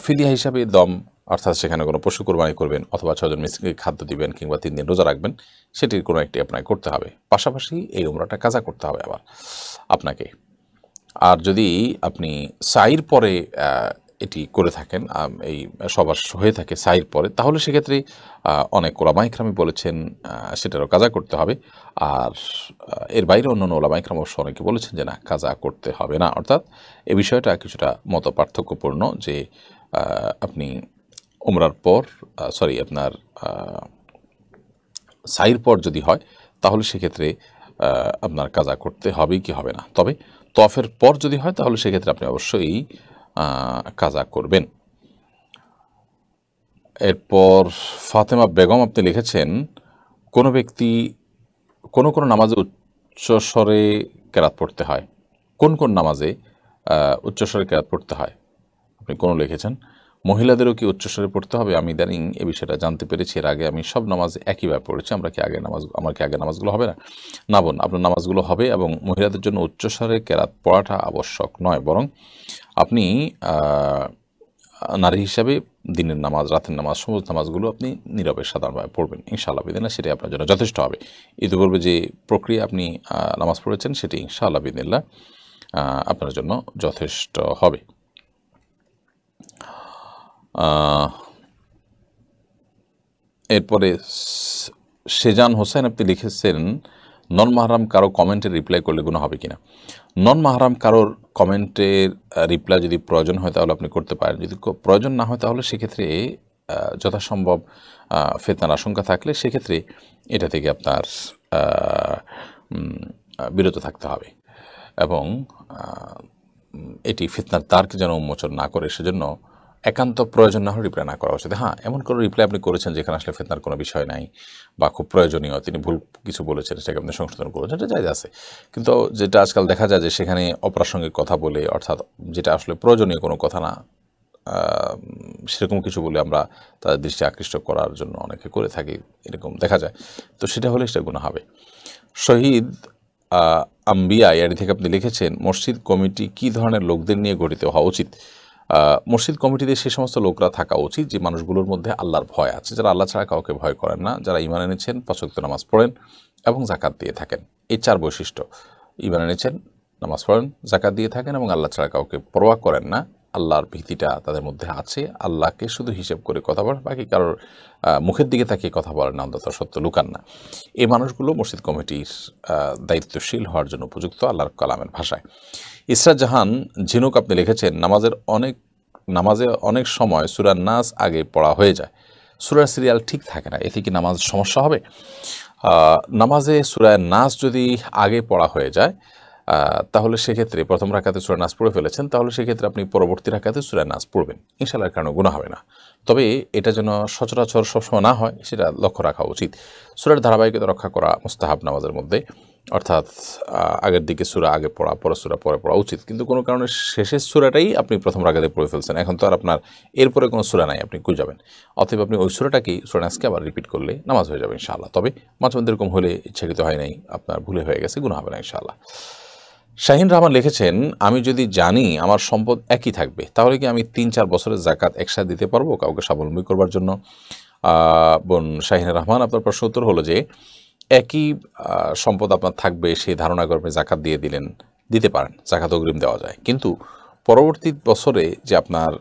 ফিদিয়া হিসাবে দম, অর্থাৎ সেখানে কোনো পশু কোরবানি করবেন অথবা 6 জন মিসকিনকে খাদ্য দিবেন কিংবা 3 দিন রোজা রাখবেন, সেটির কোনো একটি আপনাকে করতে হবে। পাশাপাশি এই উমরাটা কাজা করতে হবে আবার আপনাকে। আর যদি আপনি সাইর পরে এটি করে থাকেন, এই সবার হয়ে থাকে সাইর পরে, তাহলে সেক্ষেত্রে অনেক ওলামা ইকরাম বলেছেন সেটারও কাজা করতে হবে। আর এর বাইরে অন্যান্য ওলামা ইকরাম অবশ্য অনেকে বলেছেন যে না, কাজা করতে হবে না। অর্থাৎ এই বিষয়টা কিছুটা মত পার্থক্যপূর্ণ যে আপনি উমরার পর আপনার সাইর পর যদি হয়, তাহলে সেক্ষেত্রে আপনার কাজা করতে হবে কি হবে না। তবে তওয়াফের পর যদি হয়, তাহলে সেক্ষেত্রে আপনি অবশ্যই কাজা করবেন। এরপর ফাতেমা বেগম আপনি লিখেছেন, কোনো ব্যক্তি কোনো নামাজে উচ্চস্বরে কেরাত পড়তে হয়, কোন নামাজে উচ্চস্বরে কেরাত পড়তে হয় আপনি কোনো লিখেছেন। মহিলাদেরও কি উচ্চস্বরে পড়তে হবে? আমি ইদানিং এ বিষয়টা জানতে পেরেছি। এর আগে আমি সব নামাজে একইভাবে পড়েছি। আমার কি আগে নামাজগুলো হবে না? না বোন, আপনার নামাজগুলো হবে এবং মহিলাদের জন্য উচ্চস্বরে কেরাত পড়াটা আবশ্যক নয়, বরং আপনি নারী হিসাবে দিনের নামাজ, রাতের নামাজ, সমস্ত নামাজগুলো আপনি নীরবে সাধারণভাবে পড়বেন ইনশাআল্লাহ বিদিল্লাহ, সেটাই আপনার জন্য যথেষ্ট হবে। ইতিপূর্বে যে প্রক্রিয়া আপনি নামাজ পড়েছেন সেটি ইনশাআল্লাহ বিদিল্লাহ আপনার জন্য যথেষ্ট হবে। এরপরে সেজান হোসেন আপনি লিখেছেন, নন মাহরাম কারো কমেন্টে রিপ্লাই করলে গুনাহ হবে কিনা? নন মাহরাম কারোর কমেন্টের রিপ্লাই যদি প্রয়োজন হয় তাহলে আপনি করতে পারেন। যদি প্রয়োজন না হয় তাহলে সেক্ষেত্রে যথাসম্ভব ফিতনার আশঙ্কা থাকলে সেক্ষেত্রে এটা থেকে আপনার বিরত থাকতে হবে এবং এটি ফিতনার দ্বারকে যেন উন্মোচন না করে, সেজন্য একান্ত প্রয়োজন না হলে রিপ্লাই না করা উচিত। হ্যাঁ, এমন কোনো রিপ্লাই আপনি করেছেন যেখানে আসলে ফিতনার কোনো বিষয় নাই বা খুব প্রয়োজনীয়, তিনি ভুল কিছু বলেছেন সেটাকে আপনি সংশোধন করেছেন, এটা জায়গা আছে। কিন্তু যেটা আজকাল দেখা যায় যে সেখানে অপ্রাসঙ্গিক কথা বলে, অর্থাৎ যেটা আসলে প্রয়োজনীয় কোনো কথা না, সেরকম কিছু বলে আমরা তাদের দৃষ্টি আকৃষ্ট করার জন্য অনেকে করে থাকি, এরকম দেখা যায়। তো সেটা হলে সেটা গুনাহ হবে। শহীদ আম্বিয়া এর থেকে আপনি লিখেছেন, মসজিদ কমিটি কী ধরনের লোকদের নিয়ে গঠিত হওয়া উচিত? মসজিদ কমিটিতে সে সমস্ত লোকরা থাকা উচিত যে মানুষগুলোর মধ্যে আল্লাহর ভয় আছে, যারা আল্লাহ ছাড়া কাউকে ভয় করেন না, যারা ঈমান এনেছেন, 5 ওয়াক্ত নামাজ পড়েন এবং যাকাত দিয়ে থাকেন। এই 4 বৈশিষ্ট্য, ঈমান এনেছেন, নামাজ পড়েন, যাকাত দিয়ে থাকেন এবং আল্লাহ ছাড়া কাউকে পরোয়া করেন না, আল্লাহর ভীতিটা তাদের মধ্যে আছে, আল্লাহকে শুধু হিসেব করে কথা বলেন, বাকি কারোর মুখের দিকে তাকিয়ে কথা বলেন না, অন্তত সত্য লুকান না। এই মানুষগুলো মসজিদ কমিটির দায়িত্বশীল হওয়ার জন্য উপযুক্ত আল্লাহর কালামের ভাষায়। ইসরাত জাহান ঝিনুক আপনি লিখেছেন, নামাজে অনেক সময় সূরা নাস আগে পড়া হয়ে যায়, সূরার সিরিয়াল ঠিক থাকে না, এতে কি নামাজ সমস্যা হবে? নামাজে সূরা নাস যদি আগে পড়া হয়ে যায় তাহলে সেক্ষেত্রে প্রথম রাকাতে সূরা নাস পড়ে ফেলেছেন, তাহলে সেক্ষেত্রে আপনি পরবর্তী রাকাতে সূরা নাস পড়বেন, ইনশাআল্লাহ কারণে গুনাহ হবে না। তবে এটা যেন সচরাচর সবসময় না হয় সেটা লক্ষ্য রাখা উচিত। সূরার ধারাবাহিকতা রক্ষা করা মুস্তাহাব নামাজের মধ্যে, অর্থাৎ আগের দিকে সূরা আগে পড়া, পরের সূরা পরে পড়া উচিত। কিন্তু কোনো কারণে শেষের সূরাটাই আপনি প্রথম রাকাতে পড়ে ফেলছেন, এখন তো আর আপনার এরপরে কোনো সূরা নাই, আপনি কই যাবেন? অতএব আপনি ওই সূরাটাকেই, সূরা নাসকে আবার রিপিট করলে নামাজ হয়ে যাবে ইনশাআল্লাহ। তবে মাঝে মধ্যে এরকম হলে ইচ্ছাকৃত হয় নাই, আপনার ভুলে হয়ে গেছে, গুনাহ হবে না ইনশাআল্লাহ। শাহিন রহমান লিখেছেন, আমি যদি জানি আমার সম্পদ একই থাকবে তাহলে কি আমি 3-4 বছরের জাকাত একসাথে দিতে পারবো কাউকে স্বাবলম্বী করবার জন্য? বোন শাহিন রহমান, আপনার প্রশ্ন উত্তর হলো যে একই সম্পদ আপনার থাকবে সেই ধারণা করে আপনি জাকাত দিয়ে দিলেন, দিতে পারেন, জাকাত অগ্রিম দেওয়া যায়। কিন্তু পরবর্তী বছরে যে আপনার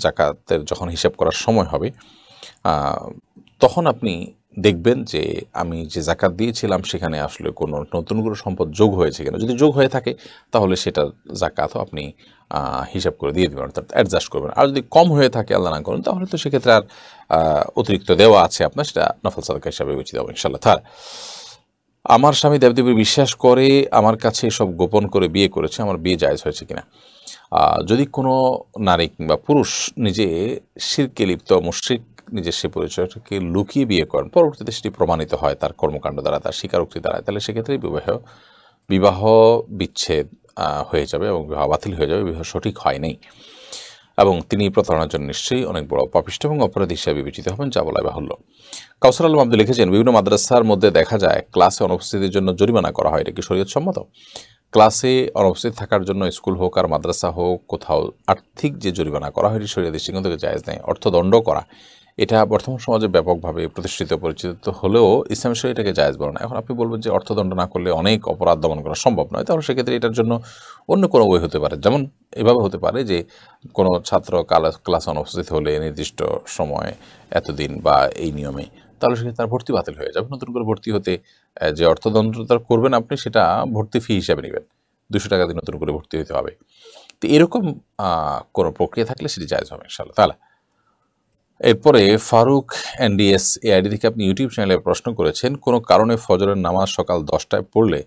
জাকাতের যখন হিসাব করার সময় হবে তখন আপনি দেখবেন যে আমি যে জাকাত দিয়েছিলাম সেখানে আসলে কোনো নতুন করে সম্পদ যোগ হয়েছে কিনা। যদি যোগ হয়ে থাকে তাহলে সেটার জাকাতও আপনি হিসাব করে দিয়ে দেবেন, অর্থাৎ অ্যাডজাস্ট করবেন। আর যদি কম হয়ে থাকে, আল্লাহ না করেন, তাহলে তো সেক্ষেত্রে আর অতিরিক্ত দেওয়া আছে আপনার, সেটা নফল সাদাকা হিসাবে বিবেচিত হবে ইনশাআল্লাহ তাআলা। আমার স্বামী দেবদেবী বিশ্বাস করে আমার কাছে সব গোপন করে বিয়ে করেছে, আমার বিয়ে জায়েজ হয়েছে কিনা? যদি কোনো নারী কিংবা পুরুষ নিজে শিরকে লিপ্ত মুশরিক নিজের সে পরিচয়টাকে লুকিয়ে বিয়ে করেন, পরবর্তীতে সেটি প্রমাণিত হয় তার কর্মকাণ্ড দ্বারা, তার স্বীকারোক্তি দ্বারা, তাহলে সেক্ষেত্রে বিবাহ বিচ্ছেদ হয়ে যাবে এবং বিবাহ বাতিল হয়ে যাবে, বিবাহ সঠিক হয় নাই এবং তিনি প্রতারণার জন্য নিশ্চয়ই অনেক বড় পাপিষ্ঠ এবং অপরাধী হিসেবে বিবেচিত হবেন, যা বলা বাহুল্য। কাউসার আলম আব্দুল লিখেছেন, বিভিন্ন মাদ্রাসার মধ্যে দেখা যায় ক্লাসে অনুপস্থিতির জন্য জরিমানা করা হয়, এটা কি শরীয়ত সম্মত? ক্লাসে অনুপস্থিত থাকার জন্য স্কুল হোক আর মাদ্রাসা হোক কোথাও আর্থিক যে জরিমানা করা হয় এটি শরীয়তের দৃষ্টিকোণ থেকে জায়েজ নেই। অর্থদণ্ড করা এটা বর্তমান সমাজে ব্যাপকভাবে প্রতিষ্ঠিত পরিচিত হলেও ইসলাম শরীয়ত এটাকে জায়েজ বলে না। এখন আপনি বলবেন যে অর্থদণ্ড না করলে অনেক অপরাধ দমন করা সম্ভব নয়, তাহলে সেক্ষেত্রে এটার জন্য অন্য কোনো ওয়ে হতে পারে। যেমন এভাবে হতে পারে যে কোনো ছাত্র ক্লাসে অনুপস্থিত হলে নির্দিষ্ট সময় এতদিন বা এই নিয়মে, তাহলে সেক্ষেত্রে তার ভর্তি বাতিল হয়ে যাবে। নতুন করে ভর্তি হতে যে অর্থদণ্ড করবেন আপনি, সেটা ভর্তি ফি হিসাবে নেবেন, 200 টাকা দিয়ে নতুন করে ভর্তি হতে হবে। তো এরকম কোনো প্রক্রিয়া থাকলে সেটি জায়েজ হবে ইনশাআল্লাহ তাআলা। এরপরে ফারুক NDS AID থেকে আপনি ইউটিউব চ্যানেলে প্রশ্ন করেছেন, কোনো কারণে ফজরের নামাজ সকাল 10টায় পড়লে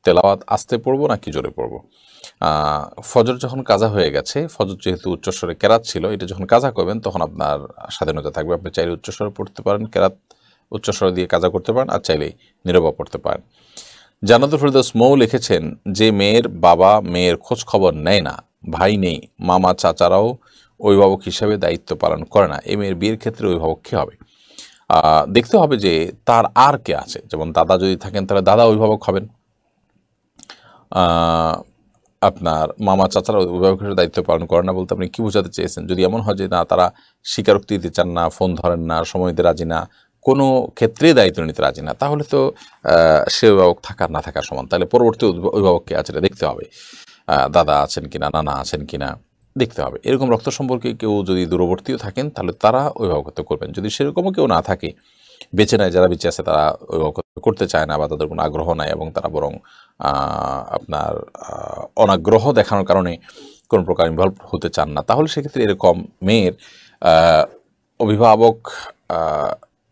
তেলাওয়াত আস্তে পড়বো নাকি জোরে পড়বো? ফজর যখন কাজা হয়ে গেছে, ফজর যেহেতু উচ্চস্বরে কেরাত ছিল, এটা যখন কাজা করবেন তখন আপনার স্বাধীনতা থাকবে, আপনি চাইলে উচ্চস্বরে পড়তে পারেন, কেরাত উচ্চস্বরে দিয়ে কাজা করতে পারেন, আর চাইলেই নীরবে পড়তে পারেন। জান্নাতুল ফেরদৌস মৌ লিখেছেন, যে মেয়ের বাবা মেয়ের খোঁজ খবর নেয় না, ভাই নেই, মামা চাচারাও অভিভাবক হিসাবে দায়িত্ব পালন করে না, এই মেয়ের বিয়ের ক্ষেত্রে অভিভাবক কে হবে? দেখতে হবে যে তার আর কে আছে। যেমন দাদা যদি থাকেন তাহলে দাদা অভিভাবক হবেন, আপনার মামা চাচারা অভিভাবক হিসেবে দায়িত্ব পালন করে না বলতে আপনি কি বোঝাতে চেয়েছেন? যদি এমন হয় যে না, তারা স্বীকারোক্তি দিতে চান না, ফোন ধরেন না, সময় দিতে রাজি না, কোনো ক্ষেত্রে দায়িত্ব নিতে রাজি না, তাহলে তো সে অভিভাবক থাকার না থাকার সমান। তাহলে পরবর্তী অভিভাবককে আছে দেখতে হবে, দাদা আছেন কিনা, নানা আছেন কিনা দেখতে হবে। এরকম রক্ত সম্পর্কে কেউ যদি দূরবর্তীও থাকেন তাহলে তারা অভিভাবকত্ব করবেন। যদি সেরকমও কেউ না থাকে, বেঁচে নেয়, যারা বেঁচে আছে তারা অভিভাবকত্ব করতে চায় না বা তাদের কোনো আগ্রহ নাই এবং তারা বরং আপনার অনাগ্রহ দেখানোর কারণে কোনো প্রকার ইনভলভ হতে চান না, তাহলে সেক্ষেত্রে এরকম মেয়ের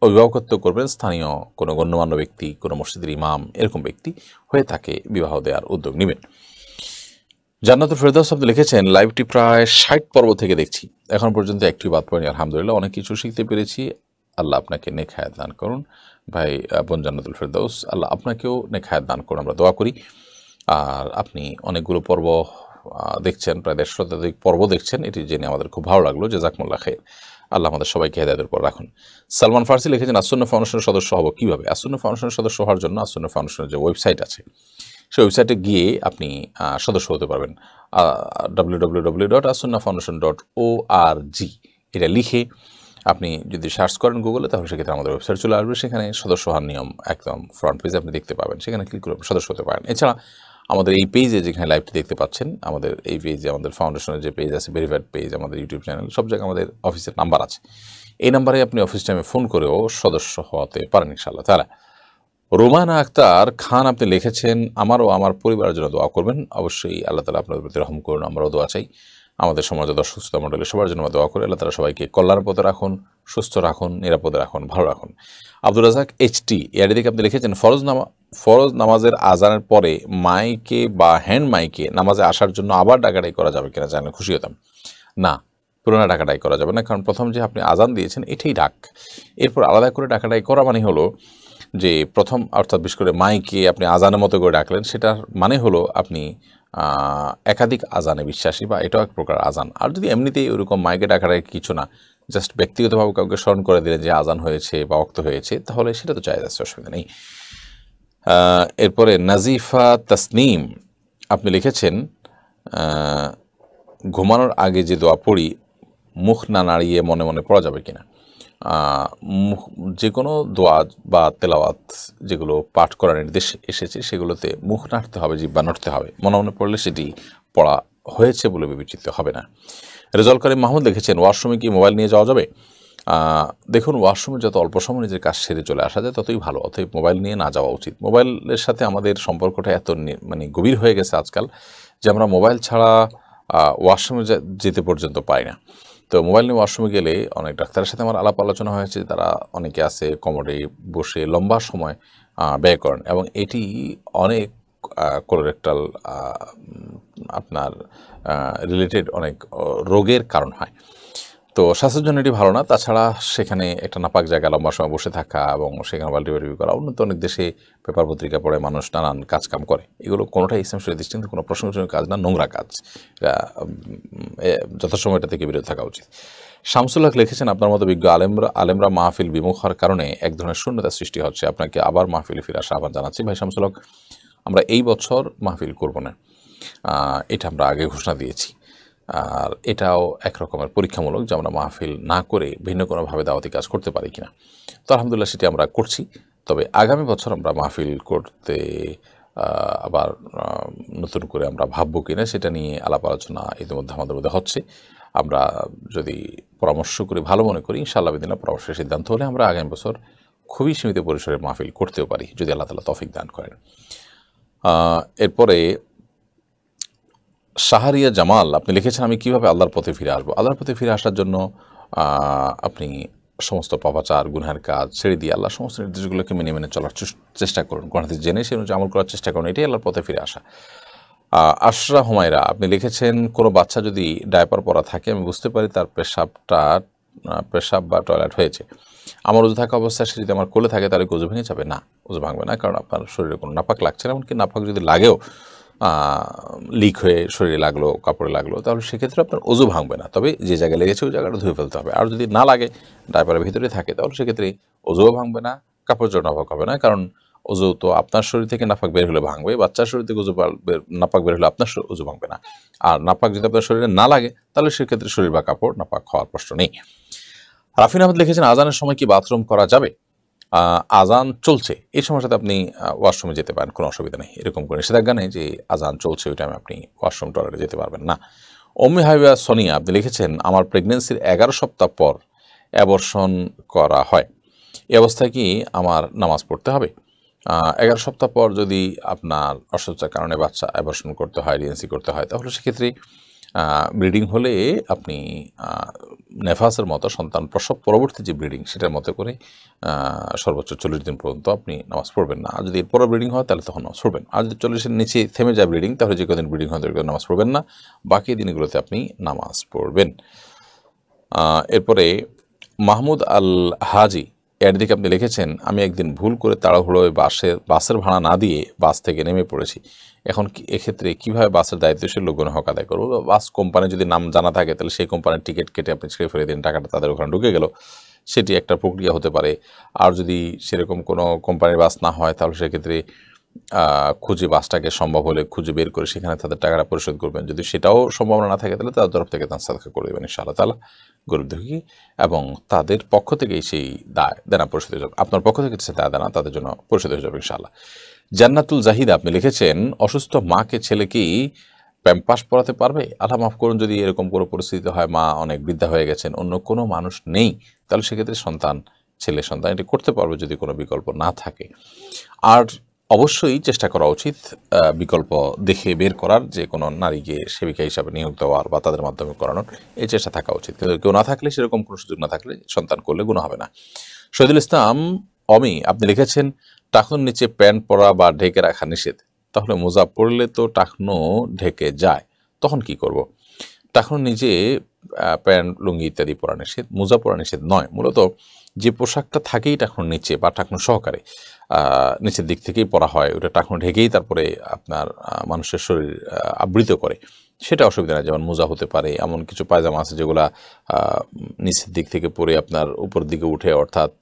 অভিভাবকত্ব করবেন স্থানীয় কোনো গণ্যমান্য ব্যক্তি, কোনো মসজিদের ইমাম, এরকম ব্যক্তি হয়ে তাকে বিবাহ দেওয়ার উদ্যোগ নেবেন। জান্নাতুল ফেরদৌস আপনি লিখেছেন, লাইভটি প্রায় 60 পর্ব থেকে দেখছি, এখন পর্যন্ত একটি বাদ পড়েনি, আলহামদুলিল্লাহ অনেক কিছু শিখতে পেরেছি, আল্লাহ আপনাকে নেক হায়াত দান করুন। ভাই বোন জান্নাতুল ফেরদৌস, আল্লাহ আপনাকেও নেক হায়াত দান করুন, আমরা দোয়া করি। আর আপনি অনেকগুলো পর্ব দেখছেন, প্রায় 150 শতাধিক পর্ব দেখছেন, এটি জেনে আমাদের খুব ভালো লাগলো, জাযাকুমুল্লাহ খাইর। আল্লাহ আমাদের সবাইকে হেদায়েতের উপর রাখুন। সালমান ফার্সি লিখেছেন, আসুন্নাহ ফাউন্ডেশনের সদস্য হব কীভাবে? আসুন্নাহ ফাউন্ডেশনের সদস্য হওয়ার জন্য আসুন্নাহ ফাউন্ডেশনের যে ওয়েবসাইট আছে সেই ওয়েবসাইটে গিয়ে আপনি সদস্য হতে পারবেন। www.asunnahfoundation.org এটা লিখে আপনি যদি সার্চ করেন গুগলে, তাহলে সেক্ষেত্রে আমাদের ওয়েবসাইট চলে আসবে, সেখানে সদস্য হওয়ার নিয়ম একদম ফ্রন্ট পেজে আপনি দেখতে পাবেন, সেখানে ক্লিক করে সদস্য হতে পারেন। এছাড়া আমাদের এই পেজে যেখানে লাইভটি দেখতে পাচ্ছেন, আমাদের এই পেজে আমাদের ফাউন্ডেশনের যে পেজ আছে, ভেরিফাইড পেজ, আমাদের ইউটিউব চ্যানেল, সব জায়গায় আমাদের অফিসের নাম্বার আছে, এই নাম্বারে আপনি অফিস টাইমে ফোন করেও সদস্য হতে পারেন ইনশাআল্লাহ তাআলা। রোমানা আক্তার খান আপনি লিখেছেন, আমারও আমার পরিবারের জন্য দোয়া করবেন। অবশ্যই আল্লাহ তাআলা আপনাদের প্রতি রহম করুন, আমরাও দোয়া চাই। আমাদের সমাজে দর্শক শ্রোতা মণ্ডলী সবার জন্য দোয়া করে আল্লাহ তাআলা সবাইকে কল্যাণ পথে রাখুন, সুস্থ রাখুন, নিরাপদে রাখুন, ভালো রাখুন। আব্দুর রাজাক HT এর দিকে আপনি লিখেছেন, ফরজ নামাজের আজানের পরে মাইকে বা হ্যান্ড মাইকে নামাজে আসার জন্য আবার ডাকাডাকি করা যাবে কিনা জানলে খুশি হতাম। না, পুরোনো ডাকাডাকি করা যাবে না, কারণ প্রথম যে আপনি আজান দিয়েছেন এটাই ডাক। এরপর আলাদা করে ডাকাডাকি করা মানে হলো যে প্রথম, অর্থাৎ বিশেষ করে মাইকে আপনি আজানের মতো করে ডাকলেন, সেটার মানে হলো আপনি একাধিক আজানে বিশ্বাসী, বা এটাও এক প্রকার আজান। আর যদি এমনিতেই ওরকম মাইকে ডাকাডাকি কিছু না, জাস্ট ব্যক্তিগতভাবে কাউকে স্মরণ করে দিলেন যে আজান হয়েছে বা ওয়াক্ত হয়েছে, তাহলে সেটা তো জায়েজ আছে, অসুবিধা নেই। এরপরে নাজিফা তাসনিম আপনি লিখেছেন ঘুমানোর আগে যে দোয়া পড়ি মুখ না নাড়িয়ে মনে মনে পড়া যাবে কিনা। যে কোনো দোয়া বা তেলাওয়াত যেগুলো পাঠ করার নির্দেশ এসেছে সেগুলোতে মুখ নাড়তে হবে, জিহ্বা নাড়তে হবে, মনে মনে পড়লে সেটি পড়া হয়েছে বলে বিবেচিত হবে না। রেজাউল করিম মাহমুদ লিখেছেন ওয়াশরুমে কি মোবাইল নিয়ে যাওয়া যাবে? দেখুন, ওয়াশরুমে যত অল্প সময় নিজের কাজ সেরে চলে আসা যায় ততই ভালো, অতএব মোবাইল নিয়ে না যাওয়া উচিত। মোবাইলের সাথে আমাদের সম্পর্কটা এত মানে গভীর হয়ে গেছে আজকাল যে আমরা মোবাইল ছাড়া ওয়াশরুমে যেতে পর্যন্ত পাই না। তো মোবাইল নিয়ে ওয়াশরুমে গেলে অনেক ডাক্তারের সাথে আমার আলাপ আলোচনা হয়েছে, তারা অনেকে আছে কমোডে বসে লম্বা সময় ব্যয় করেন এবং এটি অনেক কোলোরেক্টাল আপনার রিলেটেড অনেক রোগের কারণ হয়। তো স্বাস্থ্যের জন্য এটি ভালো না। তাছাড়া সেখানে একটা নাপাক জায়গা লম্বা সময় বসে থাকা এবং সেখানে বাল্টিবাটি করা, উন্নত অনেক দেশে পেপার পত্রিকা পড়ে মানুষ নানান কাজকাম করে, এগুলো কোনোটাই ইসলাম শরীয়ত দৃষ্টিতে কোনো প্রশংসনীয় কাজ না, নোংরা কাজ। যথাসময় এটা থেকে বিরত থাকা উচিত। শামসুল হক লিখেছেন আপনার মতো বিজ্ঞ আলেমরা মাহফিল বিমুখ হওয়ার কারণে এক ধরনের শূন্যতা সৃষ্টি হচ্ছে, আপনাকে আবার মাহফিলে ফিরে আসা আহ্বান জানাচ্ছি। ভাই শামসুল হক, আমরা এই বছর মাহফিল করব না, এটা আমরা আগে ঘোষণা দিয়েছি। আর এটাও একরকমের পরীক্ষামূলক যে আমরা মাহফিল না করে ভিন্ন কোনোভাবে দাওয়াতি কাজ করতে পারি কিনা। তো আলহামদুলিল্লাহ সেটি আমরা করছি। তবে আগামী বছর আমরা মাহফিল করতে আবার নতুন করে আমরা ভাববো কিনা সেটা নিয়ে আলাপ আলোচনা ইতিমধ্যে আমাদের মধ্যে হচ্ছে। আমরা যদি পরামর্শ করে ভালো মনে করি, ইনশাআল্লাহ বিদিনা পরামর্শের সিদ্ধান্ত হলে আমরা আগামী বছর খুবই সীমিত পরিসরে মাহফিল করতেও পারি যদি আল্লাহ তাআলা তৌফিক দান করেন। এরপরে শাহরিয়া জামাল আপনি লিখেছেন আমি কিভাবে আল্লাহর পথে ফিরে আসবো। আল্লাহর পথে ফিরে আসার জন্য আপনি সমস্ত পাপাচার গুনহার কাজ ছেড়ে দিয়ে আল্লাহ সমস্ত নির্দেশগুলোকে মেনে মেনে চলার চেষ্টা করুন, কোরআন হাদিস জেনে সে অনুযায়ী আমল করার চেষ্টা করুন, এটাই আল্লাহর পথে ফিরে আসা। আশরা হুমায়রা আপনি লিখেছেন কোনো বাচ্চা যদি ডায়পার পরা থাকে আমি বুঝতে পারি তার পেশাব বা টয়লেট হয়েছে, আমার ওযু থাকা অবস্থায় সে যদি আমার কোলে থাকে তাহলে ওযু ভেঙে যাবে? না, ওযু ভাঙবে না, কারণ আপনার শরীরে কোনো নাপাক লাগছে না। এমনকি নাপাক যদি লাগেও লিক হয়ে শরীরে লাগলো, কাপড়ে লাগলো, তাহলে সেক্ষেত্রে আপনার ওযু ভাঙবে না। তবে যে জায়গায় লেগেছে ওই জায়গাটা ধুয়ে ফেলতে হবে। আর যদি না লাগে, ডায়পারের ভিতরে থাকে, তাহলে সেক্ষেত্রে ওযুও ভাঙবে না, কাপড় জন্য নাপাক হবে না। কারণ ওযু তো আপনার শরীর থেকে নাপাক বের হলে ভাঙবে, বাচ্চার শরীর থেকে নাপাক বের হলে আপনার ওযু ভাঙবে না। আর নাপাক যদি আপনার শরীরে না লাগে তাহলে সেক্ষেত্রে শরীর বা কাপড় নাপাক হওয়ার প্রশ্ন নেই। রাফিন আহমেদ লিখেছেন আজানের সময় কি বাথরুম করা যাবে? আজান চলছে এই সময়টাতে আপনি ওয়াশরুমে যেতে পারেন, কোনো অসুবিধা নেই। এরকম করে নিষেধাজ্ঞা নেই যে আজান চলছে ওই টাইমে আপনি ওয়াশরুম টয়লেটে যেতে পারবেন না। অম্মি হাইওয়া সোনিয়া আপনি লিখেছেন আমার প্রেগনেন্সির 11 সপ্তাহ পর অ্যাবর্শন করা হয়, এই অবস্থায় কি আমার নামাজ পড়তে হবে? 11 সপ্তাহ পর যদি আপনার অসুস্থতার কারণে বাচ্চা অ্যাবর্শন করতে হয়, ডিএনসি করতে হয়, তাহলে সেক্ষেত্রে ব্লিডিং হলে আপনি নেফাসের মতো সন্তান প্রসব পরবর্তী যে ব্লিডিং সেটার মতো করে সর্বোচ্চ 40 দিন পর্যন্ত আপনি নামাজ পড়বেন না। আর যদি এরপরে ব্লিডিং হয় তাহলে তখন নামাজ পড়বেন। আর যদি 40-এর নিচে থেমে যায় ব্লিডিং তাহলে যে কদিন ব্লিডিং হয় তাহলে নামাজ পড়বেন না, বাকি দিনগুলোতে আপনি নামাজ পড়বেন। এরপরে মাহমুদ আল হাজি এর দিকে আপনি লিখেছেন আমি একদিন ভুল করে তাড়াহুড়োয় বাসের ভাড়া না দিয়ে বাস থেকে নেমে পড়েছি, এখন এক্ষেত্রে কীভাবে বাসের দায়িত্বশীল লোকজন হক আদায় করবো? বাস কোম্পানি যদি নাম জানা থাকে তাহলে সেই কোম্পানির টিকিট কেটে আপনি ছেড়ে ফেলে দিন, টাকাটা তাদের ওখানে ঢুকে গেল, সেটি একটা প্রক্রিয়া হতে পারে। আর যদি সেরকম কোনো কোম্পানির বাস না হয় তাহলে সেক্ষেত্রে খুঁজে বাসটাকে সম্ভব হলে খুঁজে বের করে সেখানে তাদের টাকাটা পরিশোধ করবেন। যদি সেটাও সম্ভাবনা না থাকে তাহলে তাদের তরফ থেকে দান সাদকা করে দেবেন ইনশাআল্লাহ তাআলা গরিব দুঃখী, এবং তাদের পক্ষ থেকেই সেই দেনা পরিশোধ হয়ে যাবে, আপনার পক্ষ থেকে সে দেনা তাদের জন্য পরিশোধ হয়ে যাবে ইনশাআল্লাহ। জান্নাতুল জাহিদ আপনি লিখেছেন অসুস্থ মাকে ছেলে কি প্যাম্পাস পরাতে পারবে? আল্লাহ মাফ করুন, যদি এরকম কোনো পরিস্থিতি হয় মা অনেক বৃদ্ধা হয়ে গেছেন, অন্য কোনো মানুষ নেই, তাহলে সেক্ষেত্রে ছেলে সন্তান এটি করতে পারবে যদি কোনো বিকল্প না থাকে। আর অবশ্যই চেষ্টা করা উচিত বিকল্প দেখে বের করার, যে কোনো নারীকে সেবিকা হিসাবে নিয়োগ দেওয়ার বা তাদের মাধ্যমে করানোর এই চেষ্টা থাকা উচিত। কিন্তু কেউ না থাকলে, সেরকম কোনো সুযোগ না থাকলে সন্তান করলে গুনাহ হবে না। শহীদুল ইসলাম অমি আপনি লিখেছেন টাকনুর নিচে প্যান্ট পরা বা ঢেকে রাখা নিষেধ, তাহলে মোজা পরলে তো টাকনু ঢেকে যায়, তখন কি করব? টাকনুর নিচে প্যান্ট লুঙ্গি ইত্যাদি পরা নিষেধ, মোজা পরা নিষেধ নয়। মূলত যে পোশাকটা থাকেই টাকনুর নিচে বা টাকনু সহকারে নিচের দিক থেকেই পরা হয়, ওটা টাকনু ঢেকেই তারপরে আপনার মানুষের শরীর আবৃত করে, সেটা অসুবিধা নেই। যেমন মোজা হতে পারে, এমন কিছু পায়জামা আছে যেগুলা নিচের দিক থেকে পরে আপনার উপর দিকে উঠে, অর্থাৎ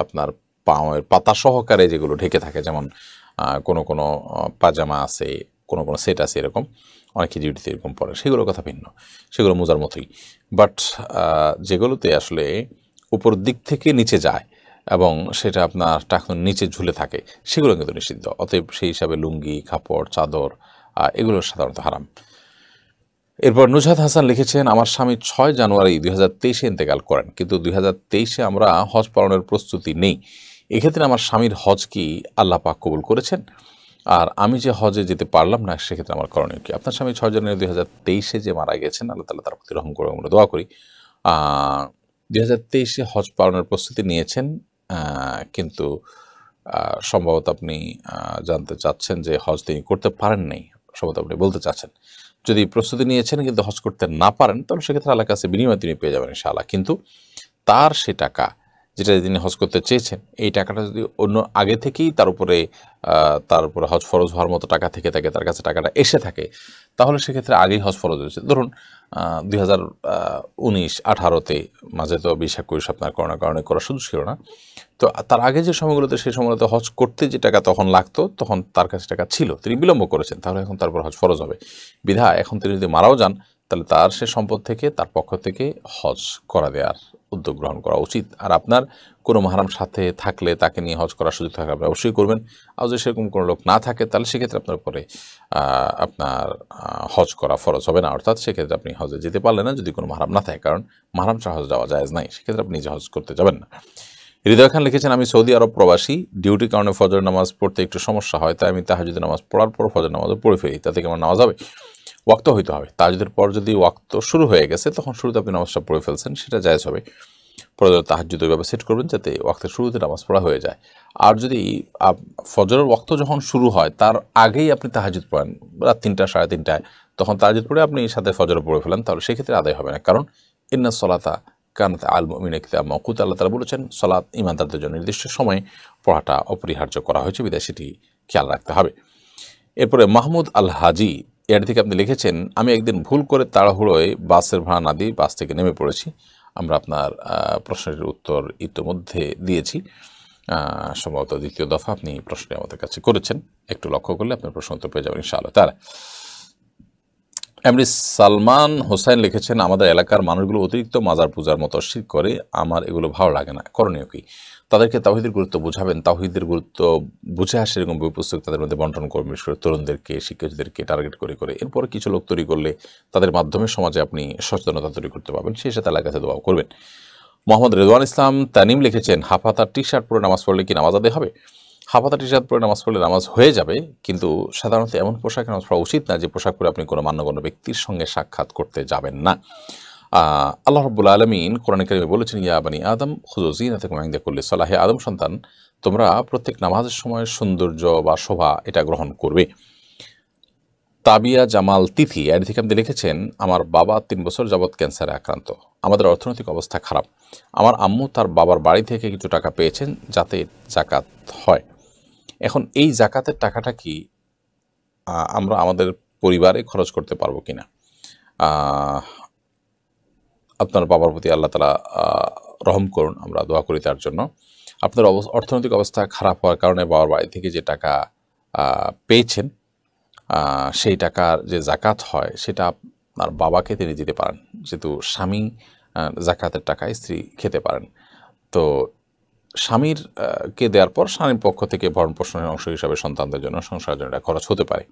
আপনার পায়ের পাতা সহকারে যেগুলো ঢেকে থাকে, যেমন কোনো কোনো পাজামা আছে, কোনো কোনো সেট আছে, এরকম অনেকে ডিউটিতে এরকম পরে, সেগুলোর কথা ভিন্ন, সেগুলো মোজার মতোই। বাট যেগুলোতে আসলে উপর দিক থেকে নিচে যায় এবং সেটা আপনার টাকনুর নিচে ঝুলে থাকে, সেগুলো কিন্তু নিষিদ্ধ। অতএব সেই হিসাবে লুঙ্গি, কাপড়, চাদর এগুলো সাধারণত হারাম। এরপর নুজহাত হাসান লিখেছেন, আমার স্বামী 6 জানুয়ারি 2023 ইন্তেকাল করেন, কিন্তু 2023 আমরা হজ পালনের প্রস্তুতি নেই। এক্ষেত্রে আমার স্বামীর হজ কি আল্লাহ পাক কবুল করেছেন? আর আমি যে হজে যেতে পারলাম না, সেক্ষেত্রে আমার করণীয় কি? আপনার স্বামী 6 জানুয়ারি 2023 যে মারা গেছেন, আল্লাহ তাআলা তার প্রতি রহম করে আমরা দোয়া করি। 2023 হজ পালনের প্রস্তুতি নিয়েছেন, কিন্তু সম্ভবত আপনি জানতে চাচ্ছেন যে হজ তিনি করতে পারেন নাই, সম্ভবত আপনি বলতে চাচ্ছেন। যদি প্রস্তুতি নিয়েছেন কিন্তু হজ করতে না পারেন, তাহলে সেক্ষেত্রে আল্লাহর কাছে বিনিময় তিনি পেয়ে যাবেন ইনশাআল্লাহ। কিন্তু তার সে টাকা যেটা তিনি হজ করতে চেয়েছেন, এই টাকাটা যদি অন্য আগে থেকেই তার উপরে হজ ফরজ হওয়ার মতো টাকা থেকে থাকে, তার কাছে টাকাটা এসে থাকে, তাহলে সেক্ষেত্রে আগেই হজ ফরজ হয়েছে। ধরুন 2019-18-তে মাঝে তো 20-21 আপনার করোনার কারণে করার সুযোগ ছিল না, তো তার আগে যে সময়গুলোতে, সেই সময়গুলোতে হজ করতে যে টাকা তখন লাগতো, তখন তার কাছে টাকা ছিল, তিনি বিলম্ব করেছেন, তাহলে এখন তারপর হজ ফরজ হবে। বিধায় এখন তিনি যদি মারাও যান, তাহলে তার সে সম্পদ থেকে, তার পক্ষ থেকে হজ করা দেওয়ার উদ্যোগ গ্রহণ করা উচিত। আর আপনার কোনো মাহরাম সাথে থাকলে, তাকে নিয়ে হজ করার সুযোগ থাকলে আপনি অবশ্যই করবেন। আর যদি সেরকম কোনো লোক না থাকে, তাহলে সেক্ষেত্রে আপনার উপরে আপনার হজ করা ফরজ হবে না, অর্থাৎ সেক্ষেত্রে আপনি হজে যেতে পারলেন না যদি কোনো মাহরাম না থাকে, কারণ মাহরাম ছাড়া হজ যাওয়া জায়েজ নাই, সেক্ষেত্রে আপনি নিজে হজ করতে যাবেন না। হৃদয় খান লিখেছেন, আমি সৌদি আরব প্রবাসী, ডিউটির কারণে ফজর নামাজ পড়তে একটু সমস্যা হয়, তাই আমি তাহাজ্জুদের নামাজ পড়ার পর ফজর নামাজও পড়ে ফেলি, তাতে কি আমার নামাজ হবে? ওয়াক্ত হইতে হবে। তাহাজ্জুদের পর যদি ওয়াক্ত শুরু হয়ে গেছে, তখন শুরুতে আপনি নামাজটা পড়ে ফেলছেন, সেটা জায়েজ হবে। পরে তাহাজ্জুদ ওইভাবে সেট করবেন যাতে ওয়াক্তের শুরুতে নামাজ পড়া হয়ে যায়। আর যদি ফজরের ওয়াক্ত যখন শুরু হয়, তার আগেই আপনি তাহাজ্জুদ পড়েন, রাত 3টা 3:30টায়, তখন তাহাজ্জুদ পড়ে আপনি সাথে ফজরও পড়ে ফেলেন, তাহলে সেক্ষেত্রে আদায় হবে না। কারণ ইন্নাস সালাতা কানাত আল মুমিনিনা কিতাবাম মাওকুতা, আল্লাহ তাআলা বলেছেন সালাত ঈমানদারদের জন্য নির্দিষ্ট সময় পড়াটা অপরিহার্য করা হয়েছে, বিধায় সেটি খেয়াল রাখতে হবে। এরপরে মাহমুদ আল হাজি এর থেকে আপনি লিখেছেন, আমি একদিন ভুল করে তাড়াহুড়োয় বাসের ভাড়া না দিয়ে বাস থেকে নেমে পড়েছি। আমরা আপনার প্রশ্নের উত্তর ইতিমধ্যে দিয়েছি, সম্ভবত দ্বিতীয় দফা আপনি প্রশ্নটি আমাদের কাছে করেছেন, একটু লক্ষ্য করলে আপনার প্রশ্ন উত্তর পেয়ে যাবেন ইনশাআল্লাহ তাআলা। এমডি সালমান হোসেন লিখেছেন, আমাদের এলাকার মানুষগুলো অতিরিক্ত মাজার পূজার মতো শিরক করে, আমার এগুলো ভালো লাগে না, করণীয় কি? তাদেরকে তাওহীদের গুরুত্ব বোঝাবেন, তাওহীদের গুরুত্ব বুঝে আসে এরকম বই পুস্তক তাদের মধ্যে বন্টন করবেন, বিশেষ করে তরুণদেরকে, শিক্ষার্থীদেরকে টার্গেট করে করে। এরপরে কিছু লোক তৈরি করলে তাদের মাধ্যমে সমাজে আপনি সচেতনতা তৈরি করতে পারবেন, সেই সাথে আল্লাহর কাছে দোয়া করবেন। মোহাম্মদ রেদওয়ান ইসলাম তানিম লিখেছেন, হাফহাতা টি শার্ট পরে নামাজ পড়লে কি নামাজ আদায় হবে? হাফহাতা টি শার্ট পরে নামাজ পড়লে নামাজ হয়ে যাবে, কিন্তু সাধারণত এমন পোশাকে নামাজ পড়া উচিত না যে পোশাক পরে আপনি কোনো মান্যগণ্য ব্যক্তির সঙ্গে সাক্ষাৎ করতে যাবেন না। আল্লাহ রাব্বুল আলামিন কোরআনে কারিমে বলেছেন, ইয়া বানি আদম খুযু যিনাতাকুম ইনদা কুল্লি সালাহ, হে আদম সন্তান, তোমরা প্রত্যেক নামাজের সময় সৌন্দর্য বা শোভা এটা গ্রহণ করবে। তাবিয়া জামাল তিথি এর থেকে আপনি লিখেছেন, আমার বাবা 3 বছর যাবৎ ক্যান্সারে আক্রান্ত, আমাদের অর্থনৈতিক অবস্থা খারাপ, আমার আম্মু তার বাবার বাড়ি থেকে কিছু টাকা পেয়েছেন যাতে জাকাত হয়। এখন এই জাকাতের টাকাটা কি আমরা আমাদের পরিবারে খরচ করতে পারবো কিনা? আপনার বাবার প্রতি আল্লাহ তাআলা রহম করুন, আমরা দোয়া করি তার জন্য। আপনার অর্থনৈতিক অবস্থা খারাপ হওয়ার কারণে বাবার বাড়ি থেকে যে টাকা পেয়েছেন, সেই টাকার যে জাকাত হয় সেটা আপনার বাবাকে তিনি দিতে পারেন, যেহেতু স্বামী জাকাতের টাকায় স্ত্রী খেতে পারেন। তো স্বামীর কে দেওয়ার পর স্বামীর পক্ষ থেকে ভরণ পোষণের অংশ হিসাবে সন্তানদের জন্য, সংসারের জন্য এটা খরচ হতে পারে।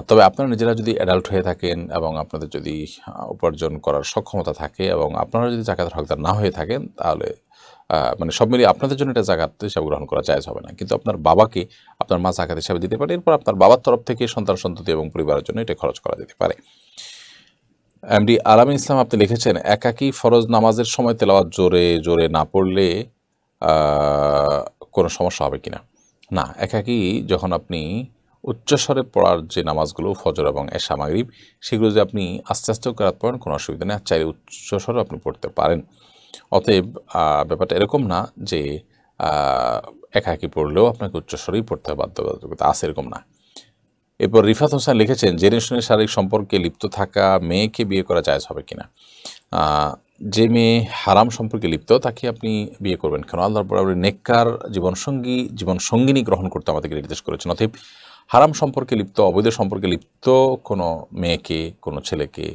তবে আপনারা নিজেরা যদি অ্যাডাল্ট হয়ে থাকেন এবং আপনাদের যদি উপার্জন করার সক্ষমতা থাকে এবং আপনারা যদি জাকাতের হকদার না হয়ে থাকেন, তাহলে মানে সব মিলিয়ে আপনাদের জন্য এটা জাকাত হিসাবে গ্রহণ করা জায়েজ হবে না। কিন্তু আপনার বাবাকে আপনার মা জাকাত হিসাবে দিতে পারে, এরপর আপনার বাবার তরফ থেকে সন্তান সন্ততি এবং পরিবারের জন্য এটা খরচ করা যেতে পারে। এমডি আলামী ইসলাম আপনি লিখেছেন, একাকী ফরজ নামাজের সময় তেলাওয়াত জোরে জোরে না পড়লে কোনো সমস্যা হবে কিনা? না, একাকী যখন আপনি উচ্চস্বরে পড়ার যে নামাজগুলো ফজর এবং এশা মাগরিব, সেগুলো যদি আপনি আস্তে আস্তেও কেরাত পড়েন কোনো অসুবিধা নেই, চাইলে উচ্চস্বরে আপনি পড়তে পারেন। অতএব ব্যাপারটা এরকম না যে একাকী পড়লেও আপনাকে উচ্চস্বরেই পড়তে হবে, বাধ্যবাধকতা আছে এরকম না। এরপর রিফাত হোসেন লিখেছেন, জেনে শুনে শারীরিক সম্পর্কে লিপ্ত থাকা মেয়েকে বিয়ে করা জায়েজ হবে কিনা? যে মেয়ে হারাম সম্পর্কে লিপ্ত তাকে আপনি বিয়ে করবেন কেন? আল্লাহর বরাবর নেককার জীবনসঙ্গিনী গ্রহণ করতে আমাদেরকে নির্দেশ করেছেন। অতএব হারাম সম্পর্কে লিপ্ত, অবৈধ সম্পর্কে লিপ্ত কোনো মেয়েকে, কোনো ছেলেকে,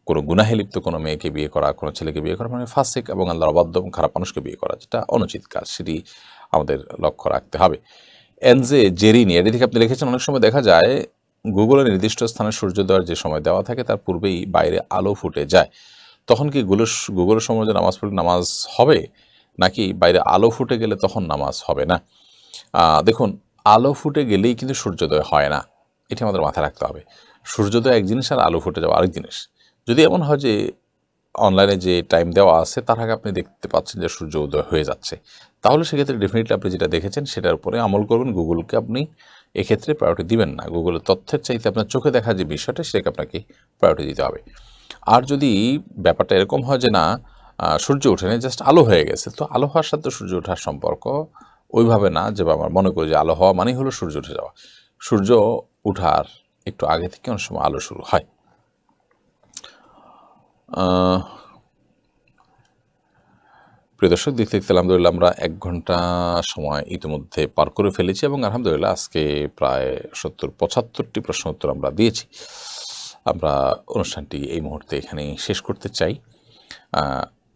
কোনো গুনাহে লিপ্ত কোনো মেয়েকে বিয়ে করা, কোনো ছেলেকে বিয়ে করা মানে ফাসিক এবং আল্লাহর অবাধ্য এবং খারাপ মানুষকে বিয়ে করা, যেটা অনুচিত কাজ, সেটি আমাদের লক্ষ্য রাখতে হবে। এনজে জেরিনি এটি থেকে আপনি লিখেছেন, অনেক সময় দেখা যায় গুগলের নির্দিষ্ট স্থানে সূর্যোদয়ের যে সময় দেওয়া থাকে তার পূর্বেই বাইরে আলো ফুটে যায়, তখন কি গুগলের সময় যে নামাজ পড়লে নামাজ হবে, নাকি বাইরে আলো ফুটে গেলে তখন নামাজ হবে না? দেখুন, আলো ফুটে গেলেই কিন্তু সূর্যোদয় হয় না, এটি আমাদের মাথায় রাখতে হবে। সূর্যোদয় এক জিনিস আর আলো ফুটে যাওয়া আরেক জিনিস। যদি এমন হয় যে অনলাইনে যে টাইম দেওয়া আছে তার আগে আপনি দেখতে পাচ্ছেন যে সূর্য উদয় হয়ে যাচ্ছে, তাহলে সেক্ষেত্রে ডেফিনেটলি আপনি যেটা দেখেছেন সেটার উপরে আমল করবেন। গুগলকে আপনি এক্ষেত্রে প্রায়োরিটি দিবেন না। গুগলের তথ্যের চাইতে আপনার চোখে দেখা যে বিষয়টা সেটাকে আপনাকে প্রায়োরিটি দিতে হবে। আর যদি ব্যাপারটা এরকম হয় যে না সূর্য ওঠে না, জাস্ট আলো হয়ে গেছে, তো আলো হওয়ার সাথে সূর্য ওঠার সম্পর্ক ওইভাবে না যে আমরা মনে করি যে আলো হওয়া মানেই হলো সূর্য উঠে যাওয়া। সূর্য ওঠার একটু আগে থেকে অনেক সময় আলো শুরু হয়। প্রিয় দর্শক, দেখতে দেখতে আলহামদুলিল্লাহ আমরা 1 ঘন্টা সময় ইতিমধ্যে পার করে ফেলেছি এবং আলহামদুলিল্লাহ আজকে প্রায় 70-75টি প্রশ্ন উত্তর আমরা দিয়েছি। আমরা অনুষ্ঠানটি এই মুহূর্তে এখানে শেষ করতে চাই।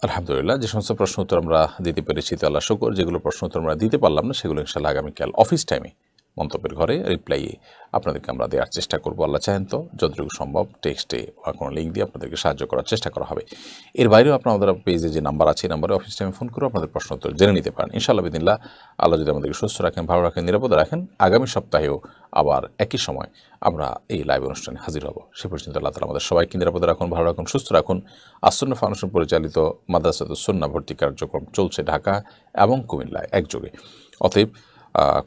আলহামদুলিল্লাহ যে সমস্ত প্রশ্ন উত্তর আমরা দিতে পেরেছি তো আল্লাহ শুকর, যেগুলো প্রশ্ন উত্তর আমরা দিতে পারলাম না সেগুলো ইনশাআল্লাহ আগামীকাল অফিস টাইমে মন্তব্যের ঘরে রিপ্লাইয়ে আপনাদেরকে আমরা দেওয়ার চেষ্টা করব। আল্লাহ চাহেন তো যতটুকু সম্ভব টেক্সটে বা কোনো লিঙ্ক দিয়ে আপনাদেরকে সাহায্য করার চেষ্টা করা হবে। এর বাইরেও আপনাদের পেজে যে নাম্বার আছে, নাম্বারে অফিস টাইমে ফোন করে আপনাদের প্রশ্ন উত্তর জেনে নিতে পারেন। ইনশাআল্লাহ বিদিনিল্লাহ আল্লাহ যদি আমাদেরকে সুস্থ রাখেন, ভালো রাখেন, নিরাপদে রাখেন, আগামী সপ্তাহেও আবার একই সময় আমরা এই লাইভ অনুষ্ঠানে হাজির হব। সে পর্যন্ত আল্লাহ তাআলা আমাদের সবাইকে নিরাপদে রাখুন, ভালো রাখুন, সুস্থ রাখুন। আসুন্নাহ ফাউন্ডেশন পরিচালিত মাদ্রাসাতুস সুন্নাহ ভর্তি কার্যক্রম চলছে ঢাকা এবং কুমিল্লায় একযোগে। অতএব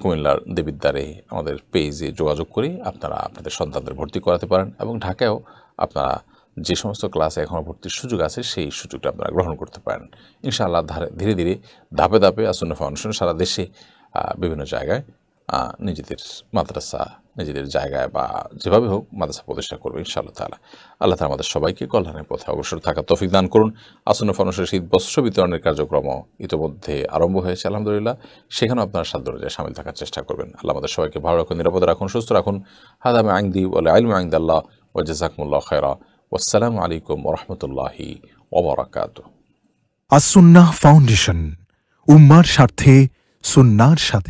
কুমিল্লার দেবিদ্বারে আমাদের পেজে যোগাযোগ করে আপনারা আপনাদের সন্তানদের ভর্তি করাতে পারেন এবং ঢাকায়ও আপনারা যে সমস্ত ক্লাসে এখনও ভর্তির সুযোগ আছে সেই সুযোগটা আপনারা গ্রহণ করতে পারেন। ইনশাআল্লাহ ধীরে ধীরে ধাপে ধাপে আসুন্নাহ ফাউন্ডেশন সারা দেশে বিভিন্ন জায়গায় নিজেদের মাদ্রাসা, নিজেদের জায়গায় বা যেভাবে হোক মাদ্রাসা প্রতিষ্ঠা করবে ইনশাআল্লাহ তাআলা। আল্লাহ তাআলা আমাদের সবাইকে কল্যাণের পথে অগ্রসর থাকার তৌফিক দান করুন। আসুন্নাহ ফাউন্ডেশনের শীত বস্ত্র বিতরণের কার্যক্রম ইতিমধ্যে আরম্ভ হয়েছে আলহামদুলিল্লাহ, সেখানেও আপনারা সাধ্য অনুযায়ী শামিল থাকার চেষ্টা করবেন। আল্লাহ আমাদের সবাইকে ভালো রাখুন, নিরাপদে রাখুন, সুস্থ রাখুন। হাদা মা ইনদি ওয়াল ইলমু ইনদাল্লাহ ওয়া জাযাকুমুল্লাহু খায়রা। ওয়াসসালামু আলাইকুম ওয়া রাহমাতুল্লাহি ওয়া বারাকাতুহু। আসুন্নাহ ফাউন্ডেশন, উম্মার স্বার্থে সুন্নাহর সাথে।